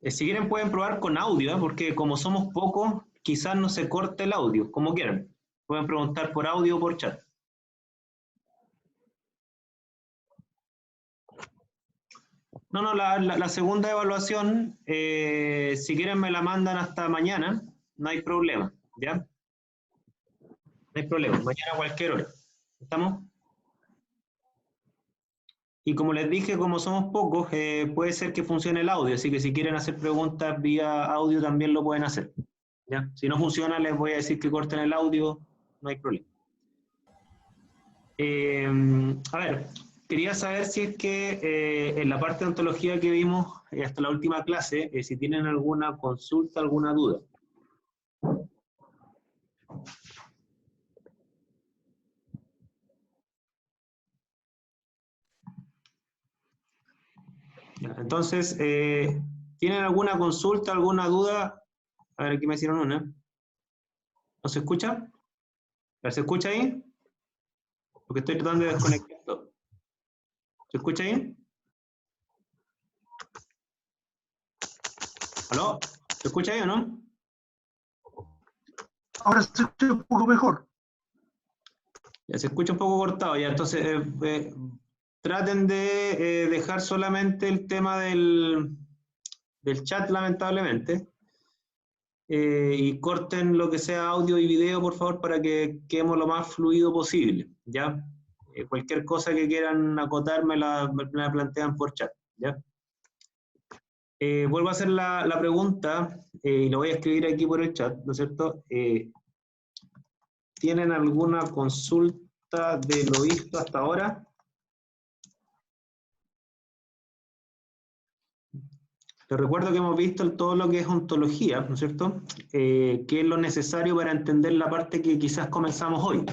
Si quieren pueden probar con audio, porque como somos pocos, quizás no se corte el audio, como quieran. Pueden preguntar por audio o por chat. No, la segunda evaluación, si quieren me la mandan hasta mañana, no hay problema, ¿ya? No hay problema, mañana a cualquier hora. ¿Estamos? Y como les dije, como somos pocos, puede ser que funcione el audio, así que si quieren hacer preguntas vía audio también lo pueden hacer, ¿ya? Si no funciona, les voy a decir que corten el audio, no hay problema. A ver, quería saber si es que en la parte de ontología que vimos hasta la última clase, si tienen alguna consulta, alguna duda. Ya, entonces, ¿tienen alguna consulta, alguna duda? A ver, aquí me hicieron una. ¿No se escucha? ¿Se escucha ahí? Porque estoy tratando de desconectar todo. ¿Se escucha ahí? ¿Aló? ¿Se escucha ahí o no? Ahora se escucha un poco mejor. Ya se escucha un poco cortado, ya. Entonces, traten de dejar solamente el tema del chat, lamentablemente. Y corten lo que sea audio y video, por favor, para que quedemos lo más fluido posible, ¿ya? Cualquier cosa que quieran acotar me la plantean por chat, ¿ya? Vuelvo a hacer la pregunta, y lo voy a escribir aquí por el chat, ¿no es cierto? ¿Tienen alguna consulta de lo visto hasta ahora? Les recuerdo que hemos visto todo lo que es ontología, ¿no es cierto? Que es lo necesario para entender la parte que quizás comenzamos hoy.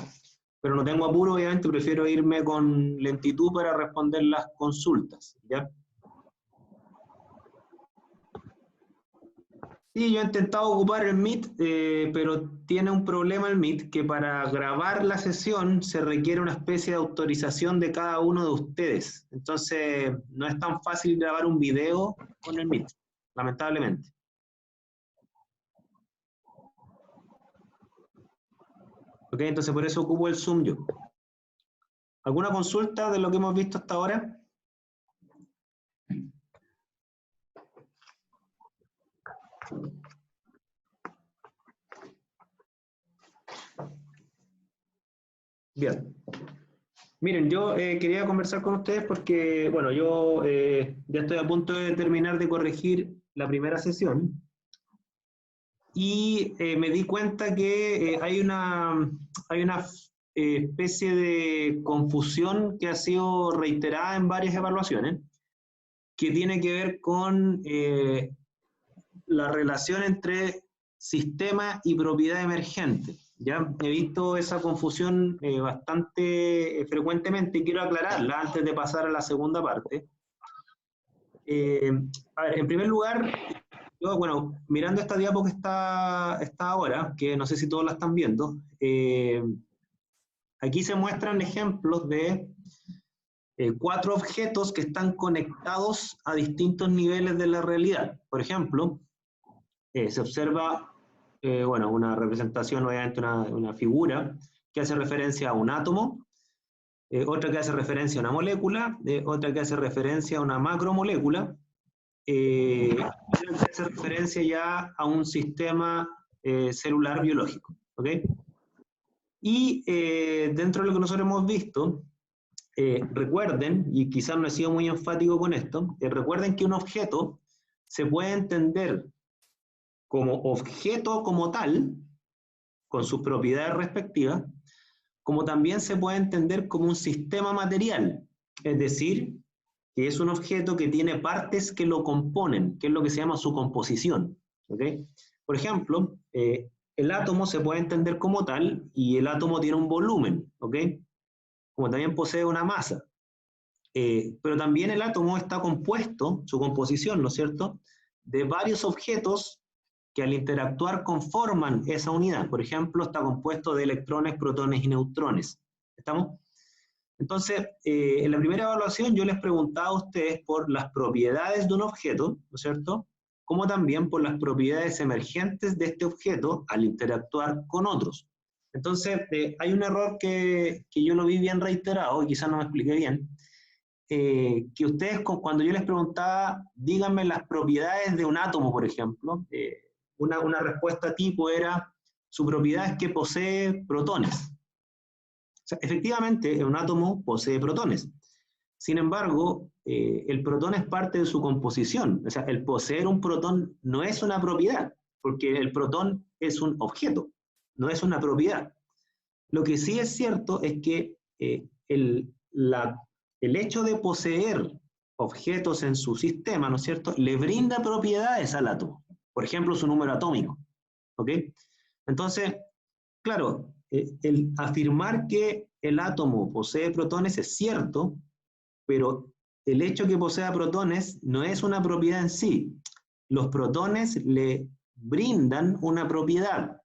Pero no tengo apuro, obviamente, prefiero irme con lentitud para responder las consultas, ¿ya? Sí, yo he intentado ocupar el Meet, pero tiene un problema el Meet, que para grabar la sesión se requiere una especie de autorización de cada uno de ustedes. Entonces, no es tan fácil grabar un video con el Meet, lamentablemente. Ok, entonces por eso ocupo el Zoom yo. ¿Alguna consulta de lo que hemos visto hasta ahora? Bien. Miren, yo quería conversar con ustedes porque, bueno, yo ya estoy a punto de terminar de corregir la primera sesión y me di cuenta que hay una especie de confusión que ha sido reiterada en varias evaluaciones, que tiene que ver con la relación entre sistema y propiedad emergente. Ya he visto esa confusión bastante frecuentemente y quiero aclararla antes de pasar a la segunda parte. A ver, en primer lugar, yo, bueno, mirando esta diapo que está ahora, que no sé si todos la están viendo, aquí se muestran ejemplos de 4 objetos que están conectados a distintos niveles de la realidad. Por ejemplo, se observa bueno, una representación, obviamente una figura que hace referencia a un átomo, otra que hace referencia a una molécula, otra que hace referencia a una macromolécula, otra que hace referencia ya a un sistema celular biológico, ¿ok? Y dentro de lo que nosotros hemos visto, recuerden, y quizás no he sido muy enfático con esto, recuerden que un objeto se puede entender como objeto como tal, con sus propiedades respectivas, como también se puede entender como un sistema material, es decir, que es un objeto que tiene partes que lo componen, que es lo que se llama su composición, ¿okay? Por ejemplo, el átomo se puede entender como tal y el átomo tiene un volumen, ¿ok? Como también posee una masa. Pero también el átomo está compuesto, su composición, ¿no es cierto?, de varios objetos que al interactuar conforman esa unidad. Por ejemplo, está compuesto de electrones, protones y neutrones. ¿Estamos? Entonces, en la primera evaluación yo les preguntaba a ustedes por las propiedades de un objeto, ¿no es cierto?, como también por las propiedades emergentes de este objeto al interactuar con otros. Entonces, hay un error que yo lo vi bien reiterado, y quizás no me expliqué bien, que ustedes, cuando yo les preguntaba, díganme las propiedades de un átomo, por ejemplo, una respuesta tipo era, su propiedad es que posee protones. O sea, efectivamente, un átomo posee protones. Sin embargo, el protón es parte de su composición. O sea, el poseer un protón no es una propiedad, porque el protón es un objeto, no es una propiedad. Lo que sí es cierto es que el hecho de poseer objetos en su sistema, ¿no es cierto?, le brinda propiedades al átomo. Por ejemplo, su número atómico. ¿Ok? Entonces, claro, el afirmar que el átomo posee protones es cierto, pero el hecho que posea protones no es una propiedad en sí. Los protones le brindan una propiedad.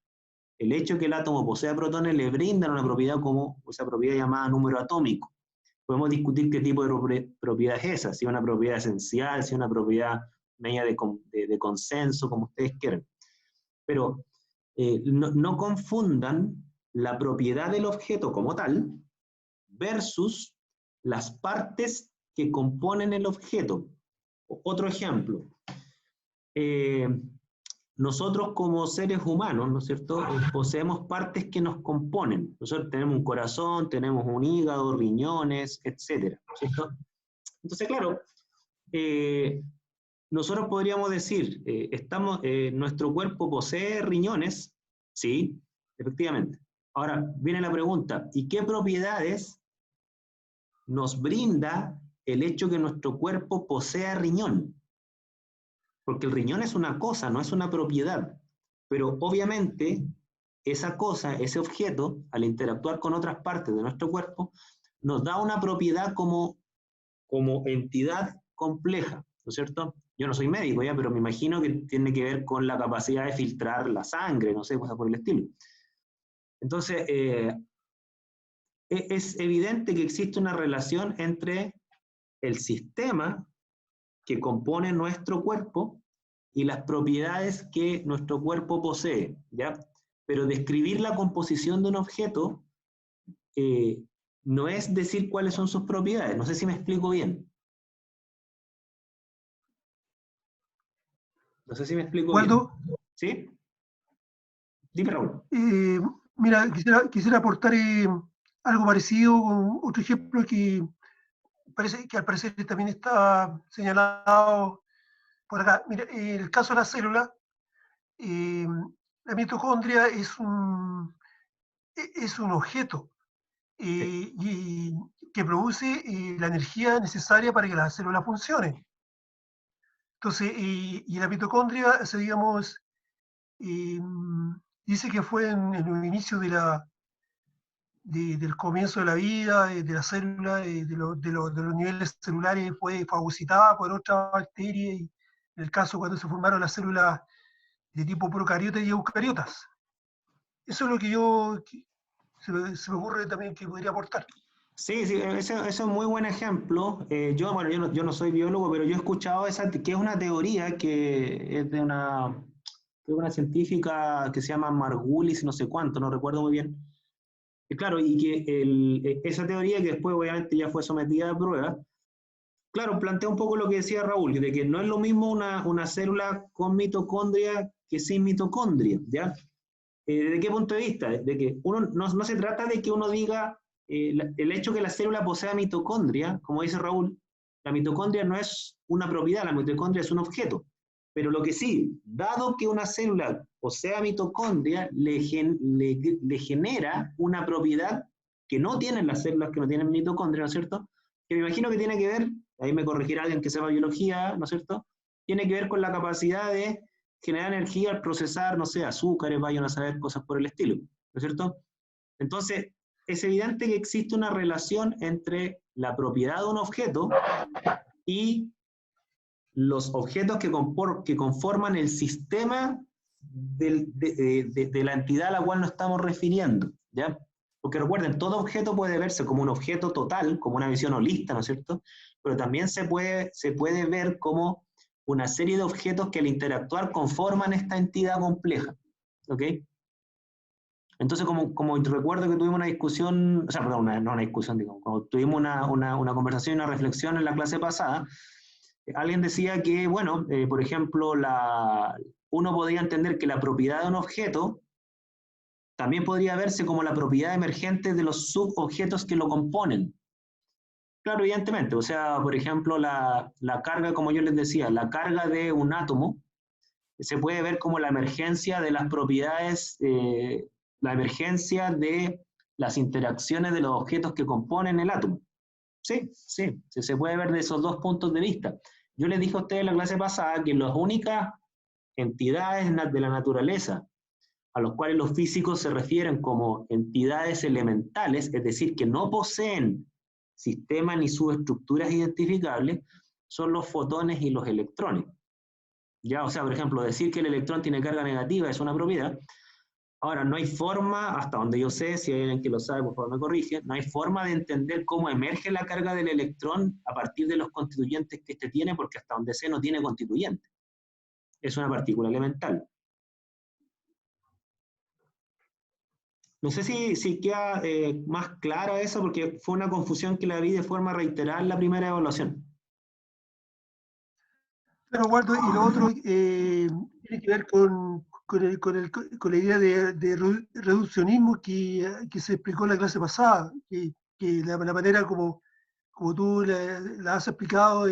El hecho de que el átomo posea protones le brindan una propiedad como esa propiedad llamada número atómico. Podemos discutir qué tipo de propiedad es esa, si es una propiedad esencial, si es una propiedad media de consenso, como ustedes quieran. Pero no confundan la propiedad del objeto como tal versus las partes que componen el objeto. Otro ejemplo. Nosotros como seres humanos, ¿no es cierto?, poseemos partes que nos componen. Nosotros tenemos un corazón, tenemos un hígado, riñones, etcétera, ¿no es cierto? Entonces, claro, nosotros podríamos decir, nuestro cuerpo posee riñones, sí, efectivamente. Ahora, viene la pregunta, ¿y qué propiedades nos brinda el hecho que nuestro cuerpo posea riñón? Porque el riñón es una cosa, no es una propiedad. Pero obviamente esa cosa, ese objeto, al interactuar con otras partes de nuestro cuerpo, nos da una propiedad como entidad compleja, ¿no es cierto? Yo no soy médico ya, pero me imagino que tiene que ver con la capacidad de filtrar la sangre, no sé, cosas por el estilo. Entonces, es evidente que existe una relación entre el sistema que compone nuestro cuerpo y las propiedades que nuestro cuerpo posee, ¿ya? Pero describir la composición de un objeto no es decir cuáles son sus propiedades. No sé si me explico bien. No sé si me explico Waldo, bien. ¿Sí? Dime, Raúl. mira, quisiera aportar algo parecido con otro ejemplo que al parecer también está señalado por acá. Mira, en el caso de la célula, la mitocondria es un objeto Sí. y que produce la energía necesaria para que la célula funcione. Entonces, y la mitocondria, digamos, dice que fue en los inicios del comienzo de la vida, de la célula, de los niveles celulares, fue fagocitada por otra bacteria, y en el caso cuando se formaron las células de tipo procariotas y eucariotas. Eso es lo que se me ocurre también que podría aportar. Sí, sí, ese es un muy buen ejemplo. Bueno, yo no soy biólogo, pero yo he escuchado que es una teoría que es de una científica que se llama Margulis, no sé cuánto, no recuerdo muy bien. Y claro, y que esa teoría que después obviamente ya fue sometida a prueba, claro, plantea un poco lo que decía Raúl, de que no es lo mismo una célula con mitocondria que sin mitocondria, ¿ya? ¿Desde qué punto de vista? De que no se trata de que uno diga el hecho que la célula posea mitocondria, como dice Raúl, la mitocondria no es una propiedad, la mitocondria es un objeto. Pero lo que sí, dado que una célula posea mitocondria, le genera una propiedad que no tienen las células que no tienen mitocondria, ¿no es cierto? Que me imagino que tiene que ver, ahí me corregirá alguien que sepa biología, ¿no es cierto? Tiene que ver con la capacidad de generar energía al procesar, no sé, azúcares, vayan a saber cosas por el estilo, ¿no es cierto? Entonces, es evidente que existe una relación entre la propiedad de un objeto y los objetos que conforman el sistema de la entidad a la cual nos estamos refiriendo, ¿ya? Porque recuerden, todo objeto puede verse como un objeto total, como una visión holista, ¿no es cierto? Pero también se puede ver como una serie de objetos que al interactuar conforman esta entidad compleja. ¿Ok? Entonces, como recuerdo que tuvimos una discusión, o sea, perdón, no una discusión, digamos, como tuvimos una conversación y una reflexión en la clase pasada, alguien decía que, bueno, por ejemplo, uno podría entender que la propiedad de un objeto también podría verse como la propiedad emergente de los subobjetos que lo componen. Claro, evidentemente, o sea, por ejemplo, la carga, como yo les decía, la carga de un átomo se puede ver como la emergencia de las propiedades, la emergencia de las interacciones de los objetos que componen el átomo. Sí, sí, se puede ver de esos dos puntos de vista. Yo les dije a ustedes en la clase pasada que las únicas entidades de la naturaleza a los cuales los físicos se refieren como entidades elementales, es decir, que no poseen sistemas ni subestructuras identificables, son los fotones y los electrones. Ya, o sea, por ejemplo, decir que el electrón tiene carga negativa es una propiedad. Ahora, no hay forma, hasta donde yo sé, si hay alguien que lo sabe, por favor me corrige, no hay forma de entender cómo emerge la carga del electrón a partir de los constituyentes que este tiene, porque hasta donde sé no tiene constituyente. Es una partícula elemental. No sé si queda más clara eso, porque fue una confusión que la vi de forma reiterada en la primera evaluación. Pero Waldo, y lo otro tiene que ver con la idea de reduccionismo que se explicó en la clase pasada, que la manera como tú la has explicado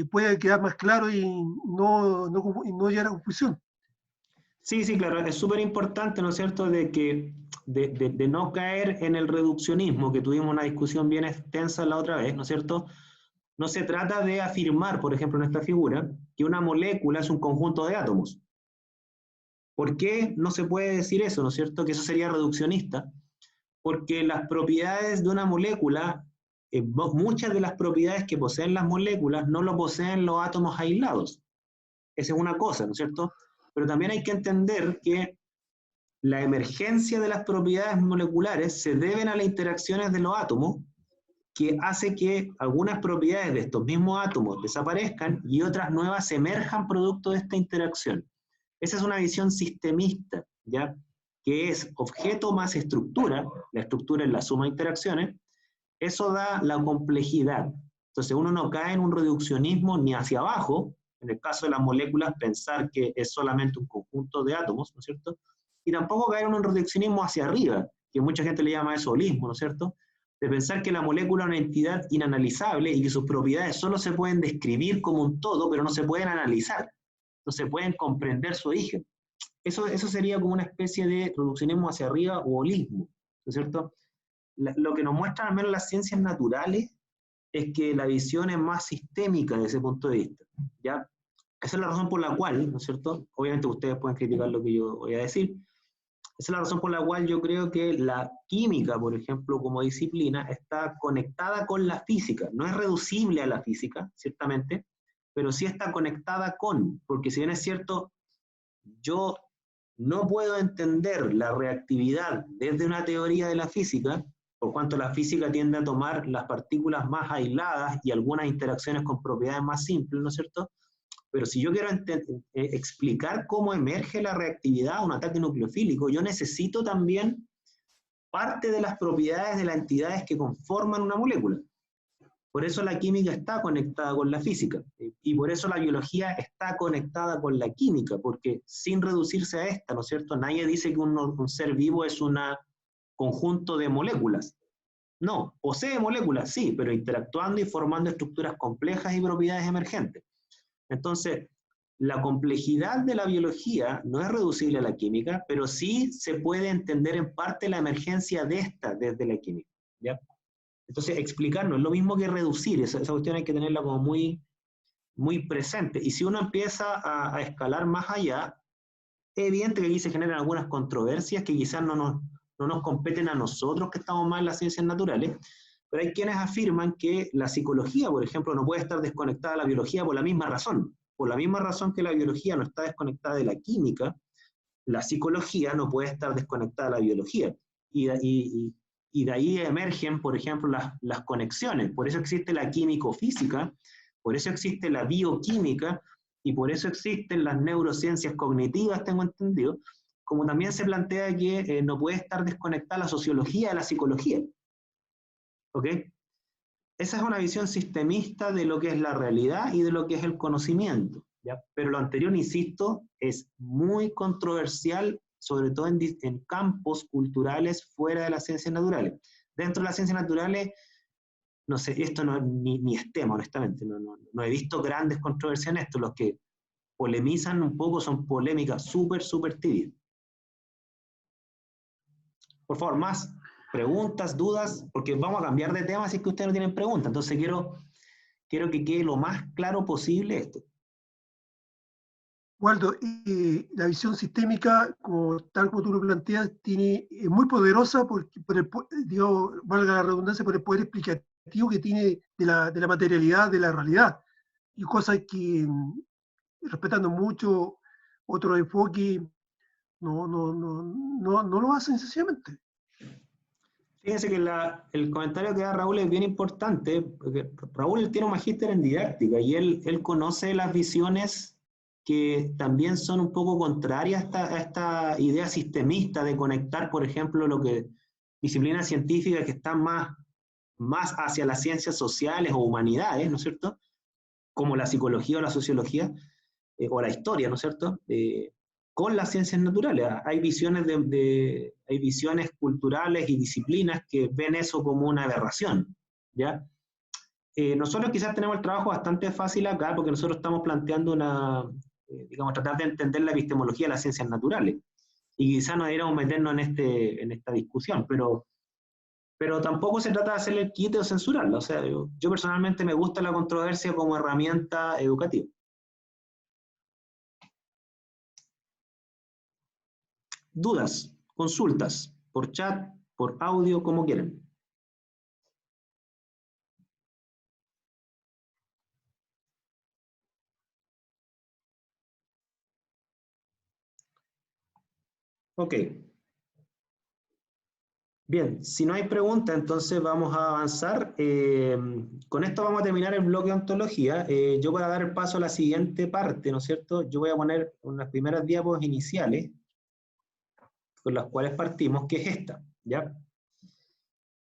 puede quedar más claro y no llegar a confusión. Sí, sí, claro, es súper importante, ¿no es cierto?, de no caer en el reduccionismo, que tuvimos una discusión bien extensa la otra vez, ¿no es cierto? No se trata de afirmar, por ejemplo, en esta figura, que una molécula es un conjunto de átomos. ¿Por qué no se puede decir eso, ¿no es cierto?, que eso sería reduccionista? Porque las propiedades de una molécula, muchas de las propiedades que poseen las moléculas no lo poseen los átomos aislados. Esa es una cosa, ¿no es cierto? Pero también hay que entender que la emergencia de las propiedades moleculares se deben a las interacciones de los átomos, que hace que algunas propiedades de estos mismos átomos desaparezcan y otras nuevas emerjan producto de esta interacción. Esa es una visión sistemista, ¿ya? Que es objeto más estructura, la estructura es la suma de interacciones, eso da la complejidad. Entonces uno no cae en un reduccionismo ni hacia abajo, en el caso de las moléculas pensar que es solamente un conjunto de átomos, ¿no es cierto? Y tampoco caer en un reduccionismo hacia arriba, que mucha gente le llama eso holismo, ¿no es cierto? De pensar que la molécula es una entidad inanalizable y que sus propiedades solo se pueden describir como un todo, pero no se pueden analizar, no se pueden comprender su origen. Eso sería como una especie de reduccionismo hacia arriba o holismo, ¿no es cierto? Lo que nos muestran al menos las ciencias naturales es que la visión es más sistémica desde ese punto de vista, ¿ya? Esa es la razón por la cual, ¿no es cierto? Obviamente ustedes pueden criticar lo que yo voy a decir. Esa es la razón por la cual yo creo que la química, por ejemplo, como disciplina, está conectada con la física. No es reducible a la física, ciertamente, pero sí está conectada con, porque si bien es cierto, yo no puedo entender la reactividad desde una teoría de la física, por cuanto la física tiende a tomar las partículas más aisladas y algunas interacciones con propiedades más simples, ¿no es cierto? Pero si yo quiero explicar cómo emerge la reactividad, un ataque nucleofílico, yo necesito también parte de las propiedades de las entidades que conforman una molécula. Por eso la química está conectada con la física, y por eso la biología está conectada con la química, porque sin reducirse a esta, ¿no es cierto? Nadie dice que un ser vivo es un conjunto de moléculas. No, posee moléculas, sí, pero interactuando y formando estructuras complejas y propiedades emergentes. Entonces, la complejidad de la biología no es reducible a la química, pero sí se puede entender en parte la emergencia de esta desde la química, ¿ya? Entonces, explicar no es lo mismo que reducir, esa cuestión hay que tenerla como muy, muy presente. Y si uno empieza a escalar más allá, es evidente que aquí se generan algunas controversias que quizás no nos competen a nosotros que estamos más en las ciencias naturales, pero hay quienes afirman que la psicología, por ejemplo, no puede estar desconectada de la biología por la misma razón. Por la misma razón que la biología no está desconectada de la química, la psicología no puede estar desconectada de la biología. Y de ahí emergen, por ejemplo, las conexiones. Por eso existe la químico-física, Por eso existe la bioquímica y por eso existen las neurociencias cognitivas, tengo entendido, como también se plantea que no puede estar desconectada la sociología de la psicología. ¿Ok? Esa es una visión sistemista de lo que es la realidad y de lo que es el conocimiento, ¿ya? Pero lo anterior, insisto, es muy controversial, sobre todo en campos culturales fuera de las ciencias naturales. Dentro de las ciencias naturales, no sé, esto no, ni es tema, honestamente, no he visto grandes controversias en esto. Los que polemizan un poco son polémicas súper tibias. Por favor, más preguntas, dudas, porque vamos a cambiar de tema si es que ustedes no tienen preguntas. Entonces quiero que quede lo más claro posible esto. Waldo, la visión sistémica, tal como tú lo planteas, es muy poderosa por digo, valga la redundancia, por el poder explicativo que tiene de la materialidad, de la realidad. Y cosas que, respetando mucho otro enfoque, no lo hacen sencillamente. Fíjense que el comentario que da Raúl es bien importante, porque Raúl tiene un magíster en didáctica y él conoce las visiones que también son un poco contrarias a esta idea sistemista de conectar, por ejemplo, disciplinas científicas que están más hacia las ciencias sociales o humanidades, ¿no es cierto? Como la psicología o la sociología, o la historia, ¿no es cierto? Con las ciencias naturales. Hay visiones culturales y disciplinas que ven eso como una aberración, ¿ya? Nosotros quizás tenemos el trabajo bastante fácil acá, porque nosotros estamos planteando digamos, tratar de entender la epistemología de las ciencias naturales, y quizás no deberíamos meternos en esta discusión, pero tampoco se trata de hacerle el quite o censurarla. O sea, yo personalmente me gusta la controversia como herramienta educativa. Dudas, consultas, por chat, por audio, como quieran. Ok. Bien, si no hay preguntas, entonces vamos a avanzar. Con esto vamos a terminar el bloque de ontología. Yo voy a dar el paso a la siguiente parte, ¿no es cierto? Yo voy a poner unas primeras diapos iniciales con las cuales partimos, que es esta, ¿ya?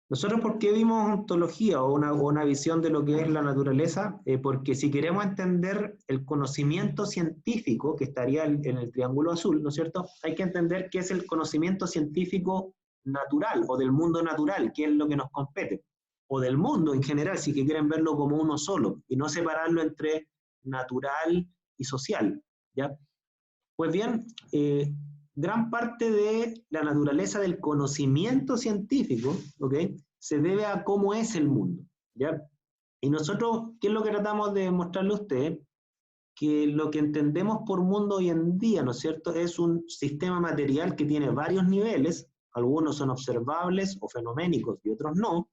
Nosotros, ¿por qué vimos ontología o una visión de lo que es la naturaleza? Porque si queremos entender el conocimiento científico, que estaría en el triángulo azul, ¿no es cierto? Hay que entender qué es el conocimiento científico natural o del mundo natural, que es lo que nos compete, o del mundo en general, si que quieren verlo como uno solo, y no separarlo entre natural y social, ¿ya? Pues bien, gran parte de la naturaleza del conocimiento científico, ¿ok?, se debe a cómo es el mundo, ¿ya? Y nosotros, ¿qué es lo que tratamos de mostrarle a ustedes? Que lo que entendemos por mundo hoy en día, ¿no es cierto?, es un sistema material que tiene varios niveles, algunos son observables o fenoménicos y otros no,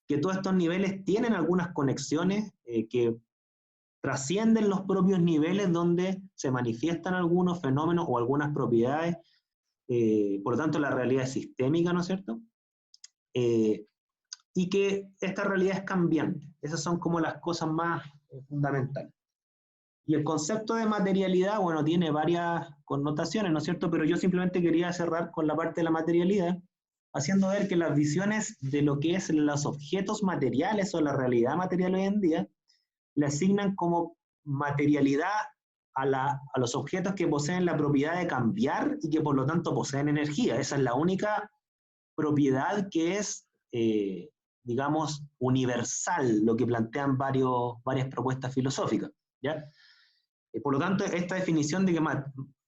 que todos estos niveles tienen algunas conexiones que trascienden los propios niveles donde se manifiestan algunos fenómenos o algunas propiedades, por lo tanto la realidad es sistémica, ¿no es cierto? Y que esta realidad es cambiante. Esas son como las cosas más fundamentales. Y el concepto de materialidad, bueno, tiene varias connotaciones, ¿no es cierto? Pero yo simplemente quería cerrar con la parte de la materialidad, haciendo ver que las visiones de lo que es los objetos materiales o la realidad material hoy en día, le asignan como materialidad a los objetos que poseen la propiedad de cambiar y que por lo tanto poseen energía. Esa es la única propiedad que es, digamos, universal, lo que plantean varias propuestas filosóficas, ¿ya? Por lo tanto, esta definición de que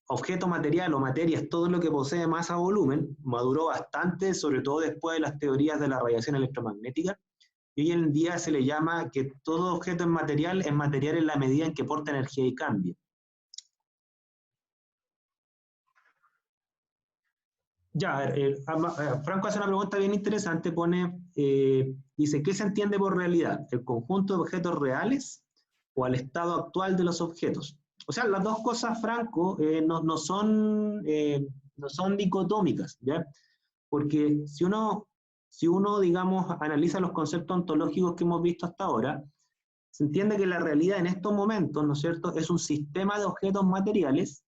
objeto material o materia es todo lo que posee masa o volumen, maduró bastante, sobre todo después de las teorías de la radiación electromagnética, y hoy en día se le llama que todo objeto es material en la medida en que porta energía y cambia. Ya, Franco hace una pregunta bien interesante, dice, ¿qué se entiende por realidad? ¿El conjunto de objetos reales o al estado actual de los objetos? O sea, las dos cosas, Franco, no son dicotómicas, ¿ya? Porque si uno, digamos, analiza los conceptos ontológicos que hemos visto hasta ahora, se entiende que la realidad en estos momentos, ¿no es cierto?, es un sistema de objetos materiales,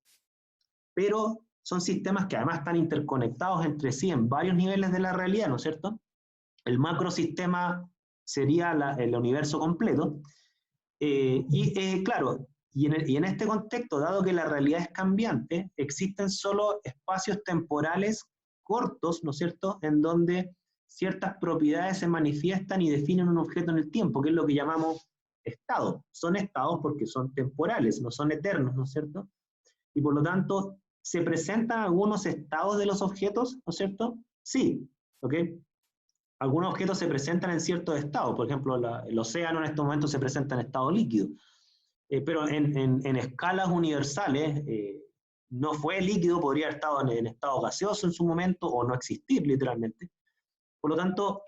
pero son sistemas que además están interconectados entre sí en varios niveles de la realidad, ¿no es cierto? El macrosistema sería el universo completo, claro, y en este contexto, dado que la realidad es cambiante, existen solo espacios temporales cortos, ¿no es cierto?, en donde ciertas propiedades se manifiestan y definen un objeto en el tiempo, que es lo que llamamos estado. Son estados porque son temporales, no son eternos, ¿no es cierto? Y por lo tanto, ¿se presentan algunos estados de los objetos, ¿no es cierto? Sí, ¿ok? Algunos objetos se presentan en ciertos estados, por ejemplo, el océano en estos momentos se presenta en estado líquido, pero en escalas universales no fue líquido, podría haber estado en estado gaseoso en su momento o no existir literalmente. Por lo tanto,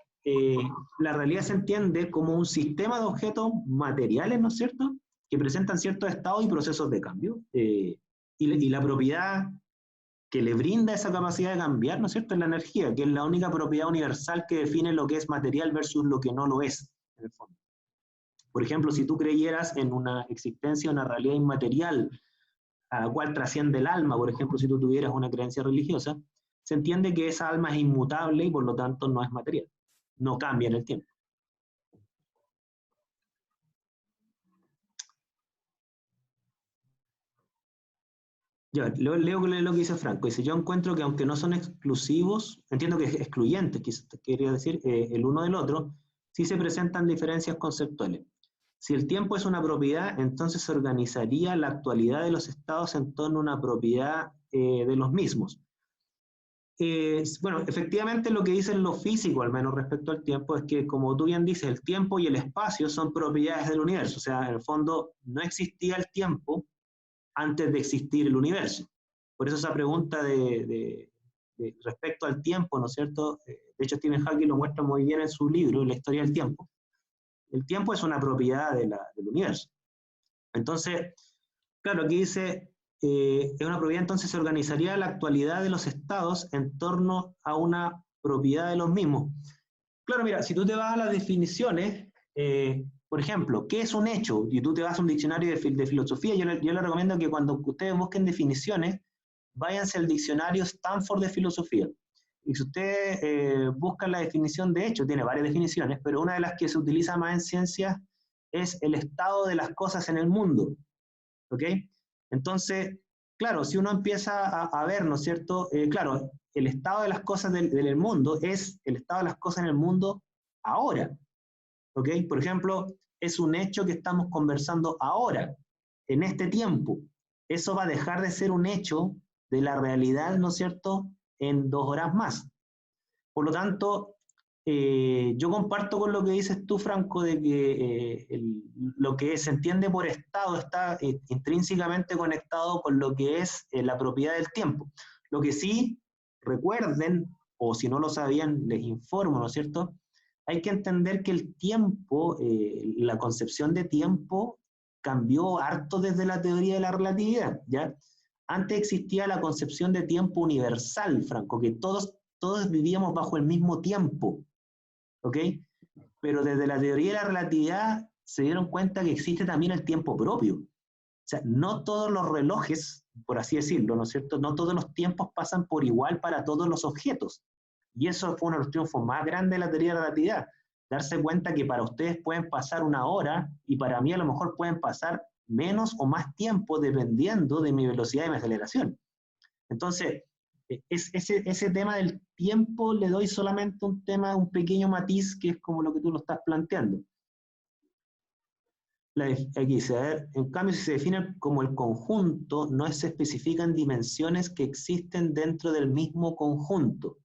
la realidad se entiende como un sistema de objetos materiales, ¿no es cierto?, que presentan ciertos estados y procesos de cambio, y la propiedad que le brinda esa capacidad de cambiar, ¿no es cierto?, es la energía, que es la única propiedad universal que define lo que es material versus lo que no lo es, en el fondo. Por ejemplo, si tú creyeras en una existencia, una realidad inmaterial, a la cual trasciende el alma, por ejemplo, si tú tuvieras una creencia religiosa, se entiende que esa alma es inmutable y por lo tanto no es material, no cambia en el tiempo. Ya, leo lo que dice Franco. Dice, yo encuentro que aunque no son exclusivos, entiendo que es excluyentes, quería decir, el uno del otro, sí se presentan diferencias conceptuales. Si el tiempo es una propiedad, entonces se organizaría la actualidad de los estados en torno a una propiedad de los mismos. Bueno, efectivamente lo que dicen lo físico, al menos respecto al tiempo, es que, como tú bien dices, el tiempo y el espacio son propiedades del universo. O sea, en el fondo no existía el tiempo antes de existir el universo. Por eso esa pregunta de respecto al tiempo, ¿no es cierto? De hecho, Stephen Hawking lo muestra muy bien en su libro, La historia del tiempo. El tiempo es una propiedad del universo. Entonces, claro, aquí dice, es una propiedad, entonces se organizaría la actualidad de los estados en torno a una propiedad de los mismos. Claro, mira, si tú te vas a las definiciones, por ejemplo, ¿qué es un hecho? Y tú te vas a un diccionario de filosofía, yo le recomiendo que cuando ustedes busquen definiciones, váyanse al diccionario Stanford de filosofía. Y si ustedes buscan la definición de hecho, tiene varias definiciones, pero una de las que se utiliza más en ciencias es el estado de las cosas en el mundo. ¿Ok? Entonces, claro, si uno empieza a ver, ¿no es cierto? Claro, el estado de las cosas del mundo es el estado de las cosas en el mundo ahora. ¿Ok? Por ejemplo, es un hecho que estamos conversando ahora, en este tiempo. Eso va a dejar de ser un hecho de la realidad, ¿no es cierto?, en 2 horas más. Por lo tanto, yo comparto con lo que dices tú, Franco, de que lo que se entiende por estado está intrínsecamente conectado con lo que es la propiedad del tiempo. Lo que sí, recuerden, o si no lo sabían, les informo, ¿no es cierto?, hay que entender que el tiempo, la concepción de tiempo, cambió harto desde la teoría de la relatividad, ¿ya? Antes existía la concepción de tiempo universal, Franco, que todos vivíamos bajo el mismo tiempo, ¿ok? Pero desde la teoría de la relatividad se dieron cuenta que existe también el tiempo propio. O sea, no todos los relojes, por así decirlo, ¿no es cierto? No todos los tiempos pasan por igual para todos los objetos. Y eso fue uno de los triunfos más grandes de la teoría de la relatividad. Darse cuenta que para ustedes pueden pasar 1 hora y para mí a lo mejor pueden pasar menos o más tiempo dependiendo de mi velocidad y mi aceleración. Entonces, ese tema del tiempo le doy solamente un tema, un pequeño matiz que es como lo que tú lo estás planteando. Aquí dice, a ver, en cambio si se define como el conjunto, no se especifican dimensiones que existen dentro del mismo conjunto.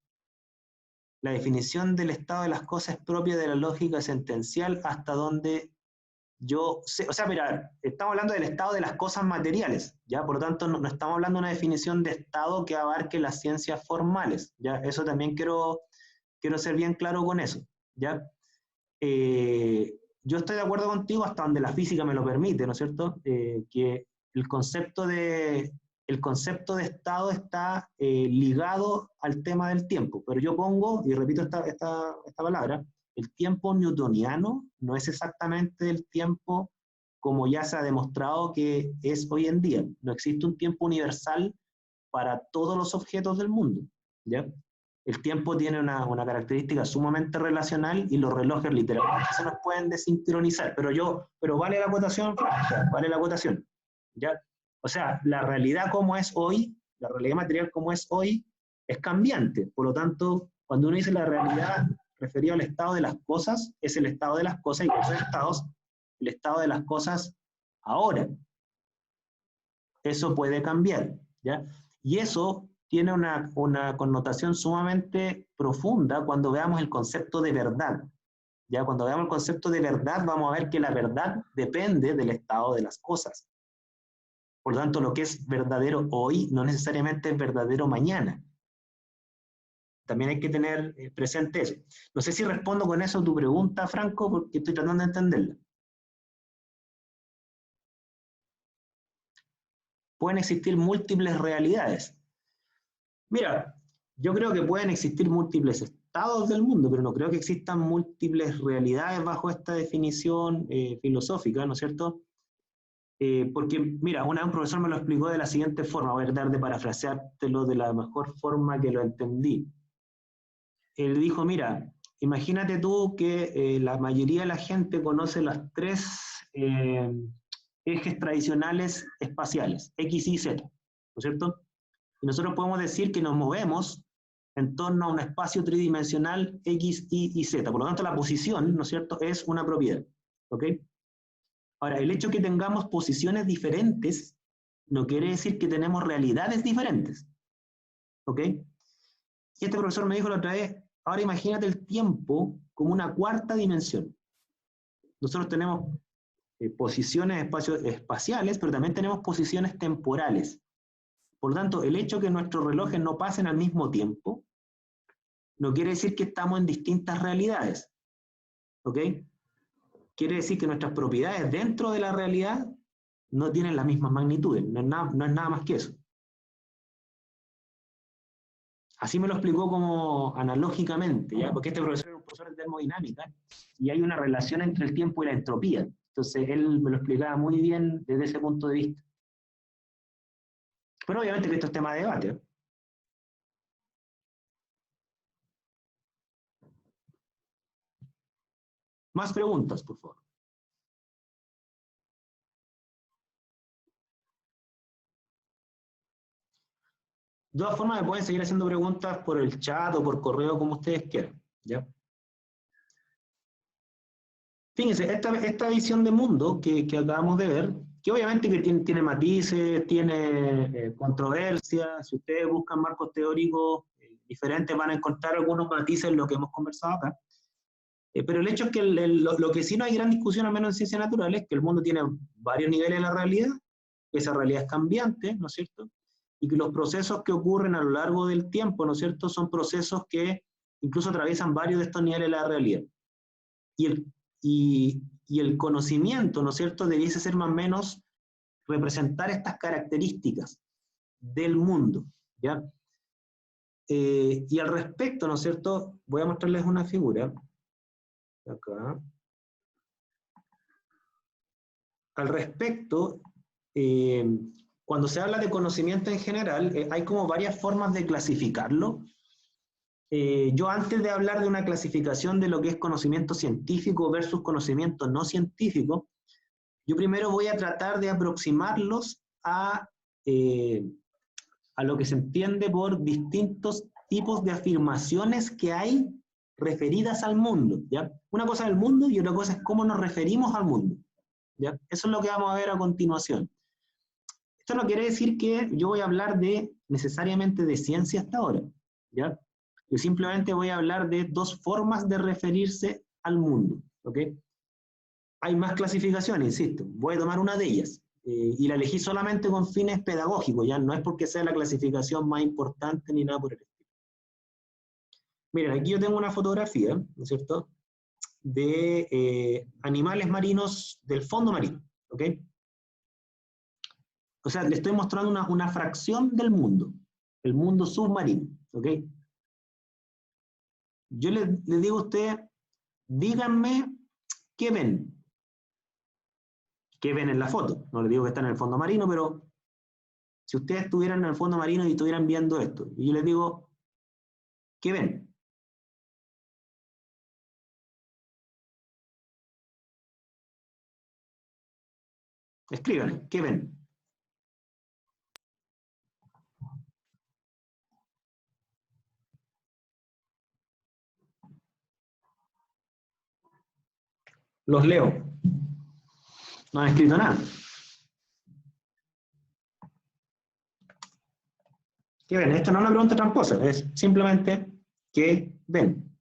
La definición del estado de las cosas es propia de la lógica sentencial hasta donde yo sé, o sea, mira, estamos hablando del estado de las cosas materiales, ¿ya? Por lo tanto, no estamos hablando de una definición de estado que abarque las ciencias formales, ¿ya? Eso también quiero ser bien claro con eso, ¿ya? Yo estoy de acuerdo contigo hasta donde la física me lo permite, ¿no es cierto? Que el concepto de estado está ligado al tema del tiempo, pero yo pongo, y repito esta palabra, el tiempo newtoniano no es exactamente el tiempo como ya se ha demostrado que es hoy en día. No existe un tiempo universal para todos los objetos del mundo, ¿ya? El tiempo tiene una característica sumamente relacional y los relojes literalmente se nos pueden desincronizar, pero vale la acotación, vale la acotación, ¿ya? O sea, la realidad como es hoy, la realidad material como es hoy, es cambiante. Por lo tanto, cuando uno dice la realidad referido al estado de las cosas, es el estado de las cosas y con esos estados, el estado de las cosas ahora. Eso puede cambiar, ¿ya? Y eso tiene una connotación sumamente profunda cuando veamos el concepto de verdad. ¿Ya? Cuando veamos el concepto de verdad, vamos a ver que la verdad depende del estado de las cosas. Por lo tanto, lo que es verdadero hoy no necesariamente es verdadero mañana. También hay que tener presente eso. No sé si respondo con eso a tu pregunta, Franco, porque estoy tratando de entenderla. Pueden existir múltiples realidades. Mira, yo creo que pueden existir múltiples estados del mundo, pero no creo que existan múltiples realidades bajo esta definición filosófica, ¿no es cierto? Porque, mira, una vez un profesor me lo explicó de la siguiente forma, voy a tratar de parafraseártelo de la mejor forma que lo entendí. Él dijo, mira, imagínate tú que la mayoría de la gente conoce las tres ejes tradicionales espaciales, X, Y, Z, ¿no es cierto? Y nosotros podemos decir que nos movemos en torno a un espacio tridimensional X, Y y Z. Por lo tanto, la posición, ¿no es cierto?, es una propiedad. ¿Ok? Ahora, el hecho de que tengamos posiciones diferentes no quiere decir que tenemos realidades diferentes. ¿Ok? Y este profesor me dijo la otra vez, ahora imagínate el tiempo como una cuarta dimensión. Nosotros tenemos posiciones espaciales, pero también tenemos posiciones temporales. Por lo tanto, el hecho de que nuestros relojes no pasen al mismo tiempo no quiere decir que estamos en distintas realidades. ¿Ok? Quiere decir que nuestras propiedades dentro de la realidad no tienen las mismas magnitudes. No es nada más que eso. Así me lo explicó como analógicamente, ¿ya? Porque este profesor es un profesor de termodinámica y hay una relación entre el tiempo y la entropía. Entonces él me lo explicaba muy bien desde ese punto de vista. Pero obviamente que esto es tema de debate, ¿eh? Más preguntas, por favor. De todas formas, me pueden seguir haciendo preguntas por el chat o por correo, como ustedes quieran, ¿ya? Fíjense, esta visión de mundo que acabamos de ver, que obviamente que tiene matices, tiene controversias, si ustedes buscan marcos teóricos diferentes van a encontrar algunos matices en lo que hemos conversado acá. Pero el hecho es que lo que sí no hay gran discusión, al menos en ciencias naturales, es que el mundo tiene varios niveles de la realidad, que esa realidad es cambiante, ¿no es cierto? Y que los procesos que ocurren a lo largo del tiempo, ¿no es cierto?, son procesos que incluso atraviesan varios de estos niveles de la realidad. Y el conocimiento, ¿no es cierto?, debiese ser más o menos representar estas características del mundo, ¿ya? Y al respecto, ¿no es cierto?, voy a mostrarles una figura, acá. Al respecto, cuando se habla de conocimiento en general, hay como varias formas de clasificarlo. Yo antes de hablar de una clasificación de lo que es conocimiento científico versus conocimiento no científico, yo primero voy a tratar de aproximarlos a lo que se entiende por distintos tipos de afirmaciones que hay referidas al mundo, ¿ya? Una cosa es el mundo y otra cosa es cómo nos referimos al mundo, ¿ya? Eso es lo que vamos a ver a continuación. Esto no quiere decir que yo voy a hablar necesariamente de ciencia hasta ahora, ¿ya? Yo simplemente voy a hablar de dos formas de referirse al mundo, ¿ok? Hay más clasificaciones, insisto, voy a tomar una de ellas, y la elegí solamente con fines pedagógicos, ya no es porque sea la clasificación más importante ni nada por el estilo. Miren, aquí yo tengo una fotografía, ¿no es cierto?, de animales marinos del fondo marino, ¿ok? O sea, le estoy mostrando una fracción del mundo, el mundo submarino, ¿ok? Yo le digo a usted, díganme qué ven. ¿Qué ven en la foto? No les digo que están en el fondo marino, pero si ustedes estuvieran en el fondo marino y estuvieran viendo esto, y yo les digo, ¿qué ven? Escriban, ¿qué ven? Los leo. No han escrito nada. ¿Qué ven? Esto no es una pregunta tramposa, es simplemente ¿qué ven?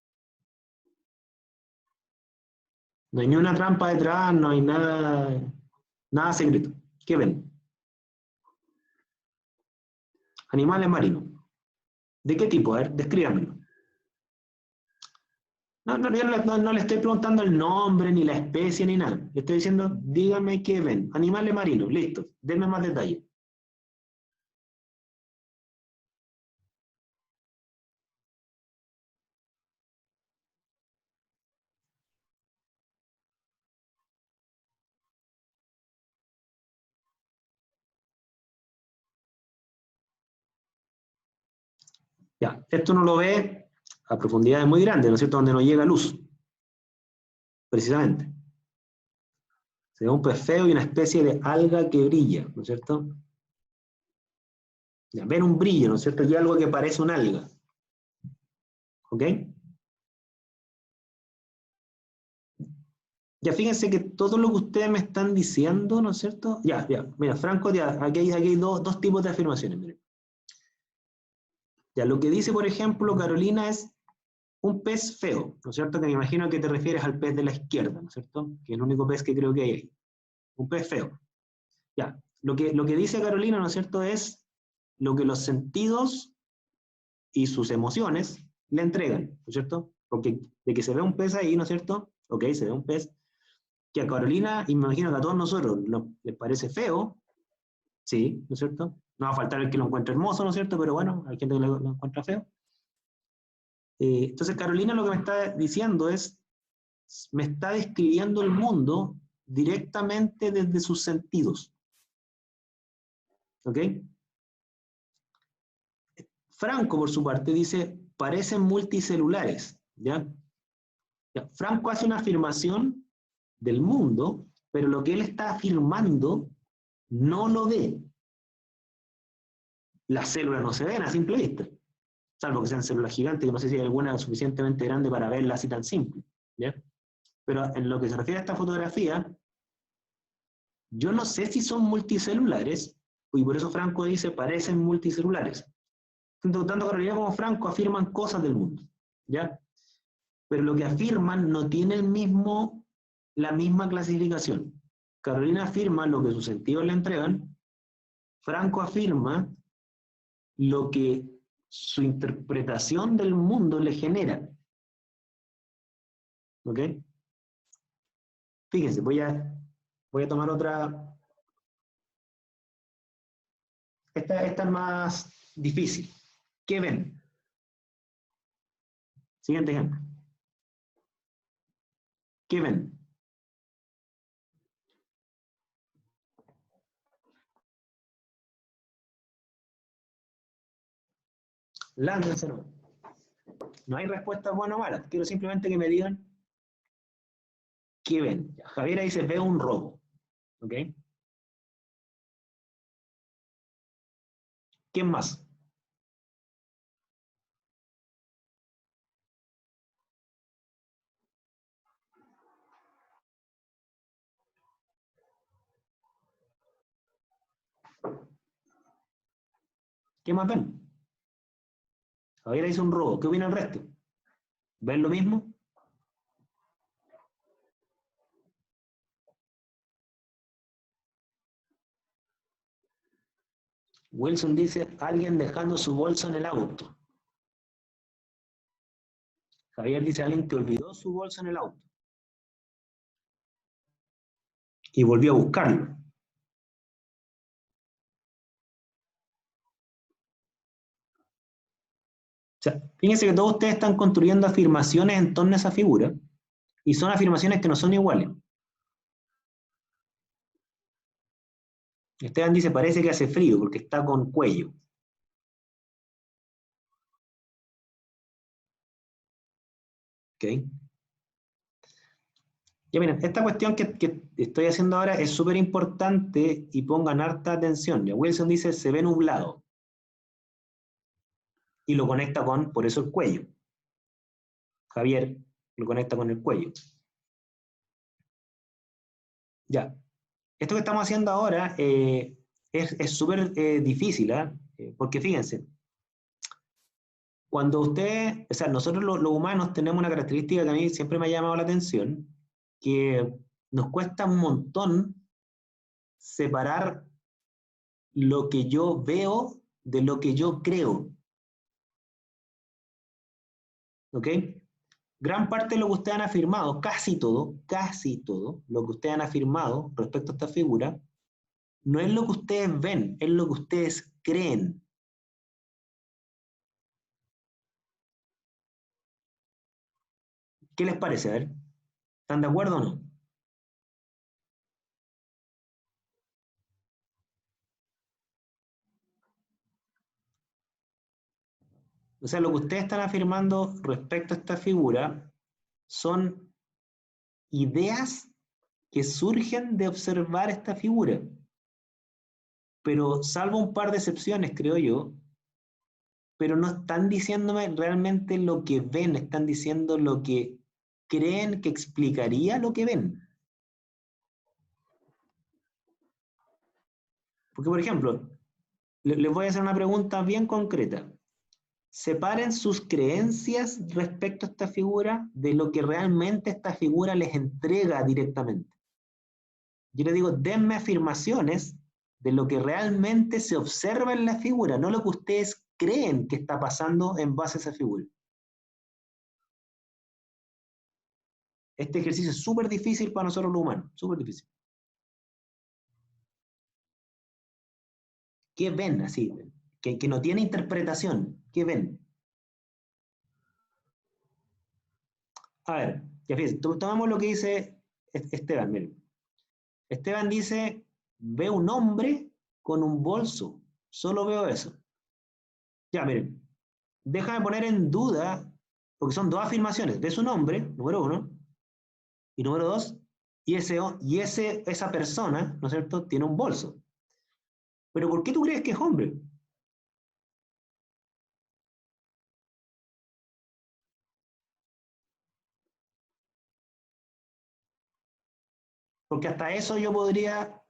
No hay ni una trampa detrás, no hay nada secreto. ¿Qué ven? Animales marinos. ¿De qué tipo? A ver, descríbanmelo. Yo no le estoy preguntando el nombre, ni la especie, ni nada. Le estoy diciendo, díganme qué ven. Animales marinos, listo. Denme más detalles. Ya, esto uno lo ve a profundidades muy grandes, ¿no es cierto? Donde no llega luz, precisamente. Se ve un pez feo y una especie de alga que brilla, ¿no es cierto? Ya, ven un brillo, ¿no es cierto? Y algo que parece un alga. ¿Ok? Ya fíjense que todo lo que ustedes me están diciendo, ¿no es cierto? Ya, mira, Franco, ya, aquí hay dos tipos de afirmaciones. Miren. Ya, lo que dice, por ejemplo, Carolina es un pez feo, ¿no es cierto? Que me imagino que te refieres al pez de la izquierda, ¿no es cierto? Que es el único pez que creo que hay ahí. Un pez feo. Ya, lo que dice Carolina, ¿no es cierto? Es lo que los sentidos y sus emociones le entregan, ¿no es cierto? Porque de que se ve un pez ahí, ¿no es cierto? Ok, se ve un pez que a Carolina, y me imagino que a todos nosotros les parece feo, sí, ¿no es cierto? No va a faltar el que lo encuentre hermoso, ¿no es cierto? Pero bueno, hay gente que lo encuentra feo. Entonces Carolina lo que me está diciendo es, me está describiendo el mundo directamente desde sus sentidos. ¿Ok? Franco, por su parte, dice, parecen multicelulares. ¿Ya? Ya. Franco hace una afirmación del mundo, pero lo que él está afirmando no lo ve. Las células no se ven a simple vista, salvo que sean células gigantes, que no sé si hay alguna suficientemente grande para verla así tan simple. ¿Ya? Pero en lo que se refiere a esta fotografía, yo no sé si son multicelulares, y por eso Franco dice parecen multicelulares. Tanto Carolina como Franco afirman cosas del mundo, ¿ya? Pero lo que afirman no tiene la misma clasificación. Carolina afirma lo que sus sentidos le entregan, Franco afirma lo que su interpretación del mundo le genera. ¿Ok? Fíjense, voy a tomar otra. Esta es más difícil. ¿Qué ven? Siguiente ejemplo. ¿Qué ven? Lándense, no. No hay respuesta buena o mala. Quiero simplemente que me digan qué ven. Javiera dice, veo un robo. ¿Ok? ¿Quién más? ¿Qué más ven? Javiera dice un robo. ¿Qué opina el resto? ¿Ven lo mismo? Wilson dice, alguien dejando su bolso en el auto. Javier dice, alguien que olvidó su bolso en el auto. Y volvió a buscarlo. O sea, fíjense que todos ustedes están construyendo afirmaciones en torno a esa figura, Y son afirmaciones que no son iguales. Esteban dice, parece que hace frío porque está con cuello. ¿Ok? Ya miren, esta cuestión que estoy haciendo ahora es súper importante y pongan harta atención. Ya Wilson dice, se ve nublado. Y lo conecta con, por eso el cuello. Javier lo conecta con el cuello. Ya. Esto que estamos haciendo ahora es súper difícil, ¿eh? Porque fíjense, cuando usted, o sea, nosotros los humanos tenemos una característica que a mí siempre me ha llamado la atención, que nos cuesta un montón separar lo que yo veo de lo que yo creo. ¿Ok? Gran parte de lo que ustedes han afirmado, casi todo lo que ustedes han afirmado respecto a esta figura, no es lo que ustedes ven, es lo que ustedes creen. ¿Qué les parece? A ver, ¿están de acuerdo o no? O sea, lo que ustedes están afirmando respecto a esta figura son ideas que surgen de observar esta figura. Pero salvo un par de excepciones, creo yo, pero no están diciéndome realmente lo que ven, están diciendo lo que creen que explicaría lo que ven. Porque, por ejemplo, les voy a hacer una pregunta bien concreta. Separen sus creencias respecto a esta figura de lo que realmente esta figura les entrega directamente. Yo les digo, denme afirmaciones de lo que realmente se observa en la figura, no lo que ustedes creen que está pasando en base a esa figura. Este ejercicio es súper difícil para nosotros los humanos, súper difícil. ¿Qué ven así? Que no tiene interpretación. ¿Qué ven? A ver, ya fíjense, tomamos lo que dice Esteban. Miren. Esteban dice, veo un hombre con un bolso. Solo veo eso. Ya, miren, déjame poner en duda, porque son dos afirmaciones. Ves un hombre, número uno, y número dos, esa persona, ¿no es cierto?, tiene un bolso. Pero ¿por qué tú crees que es hombre? Porque hasta eso yo podría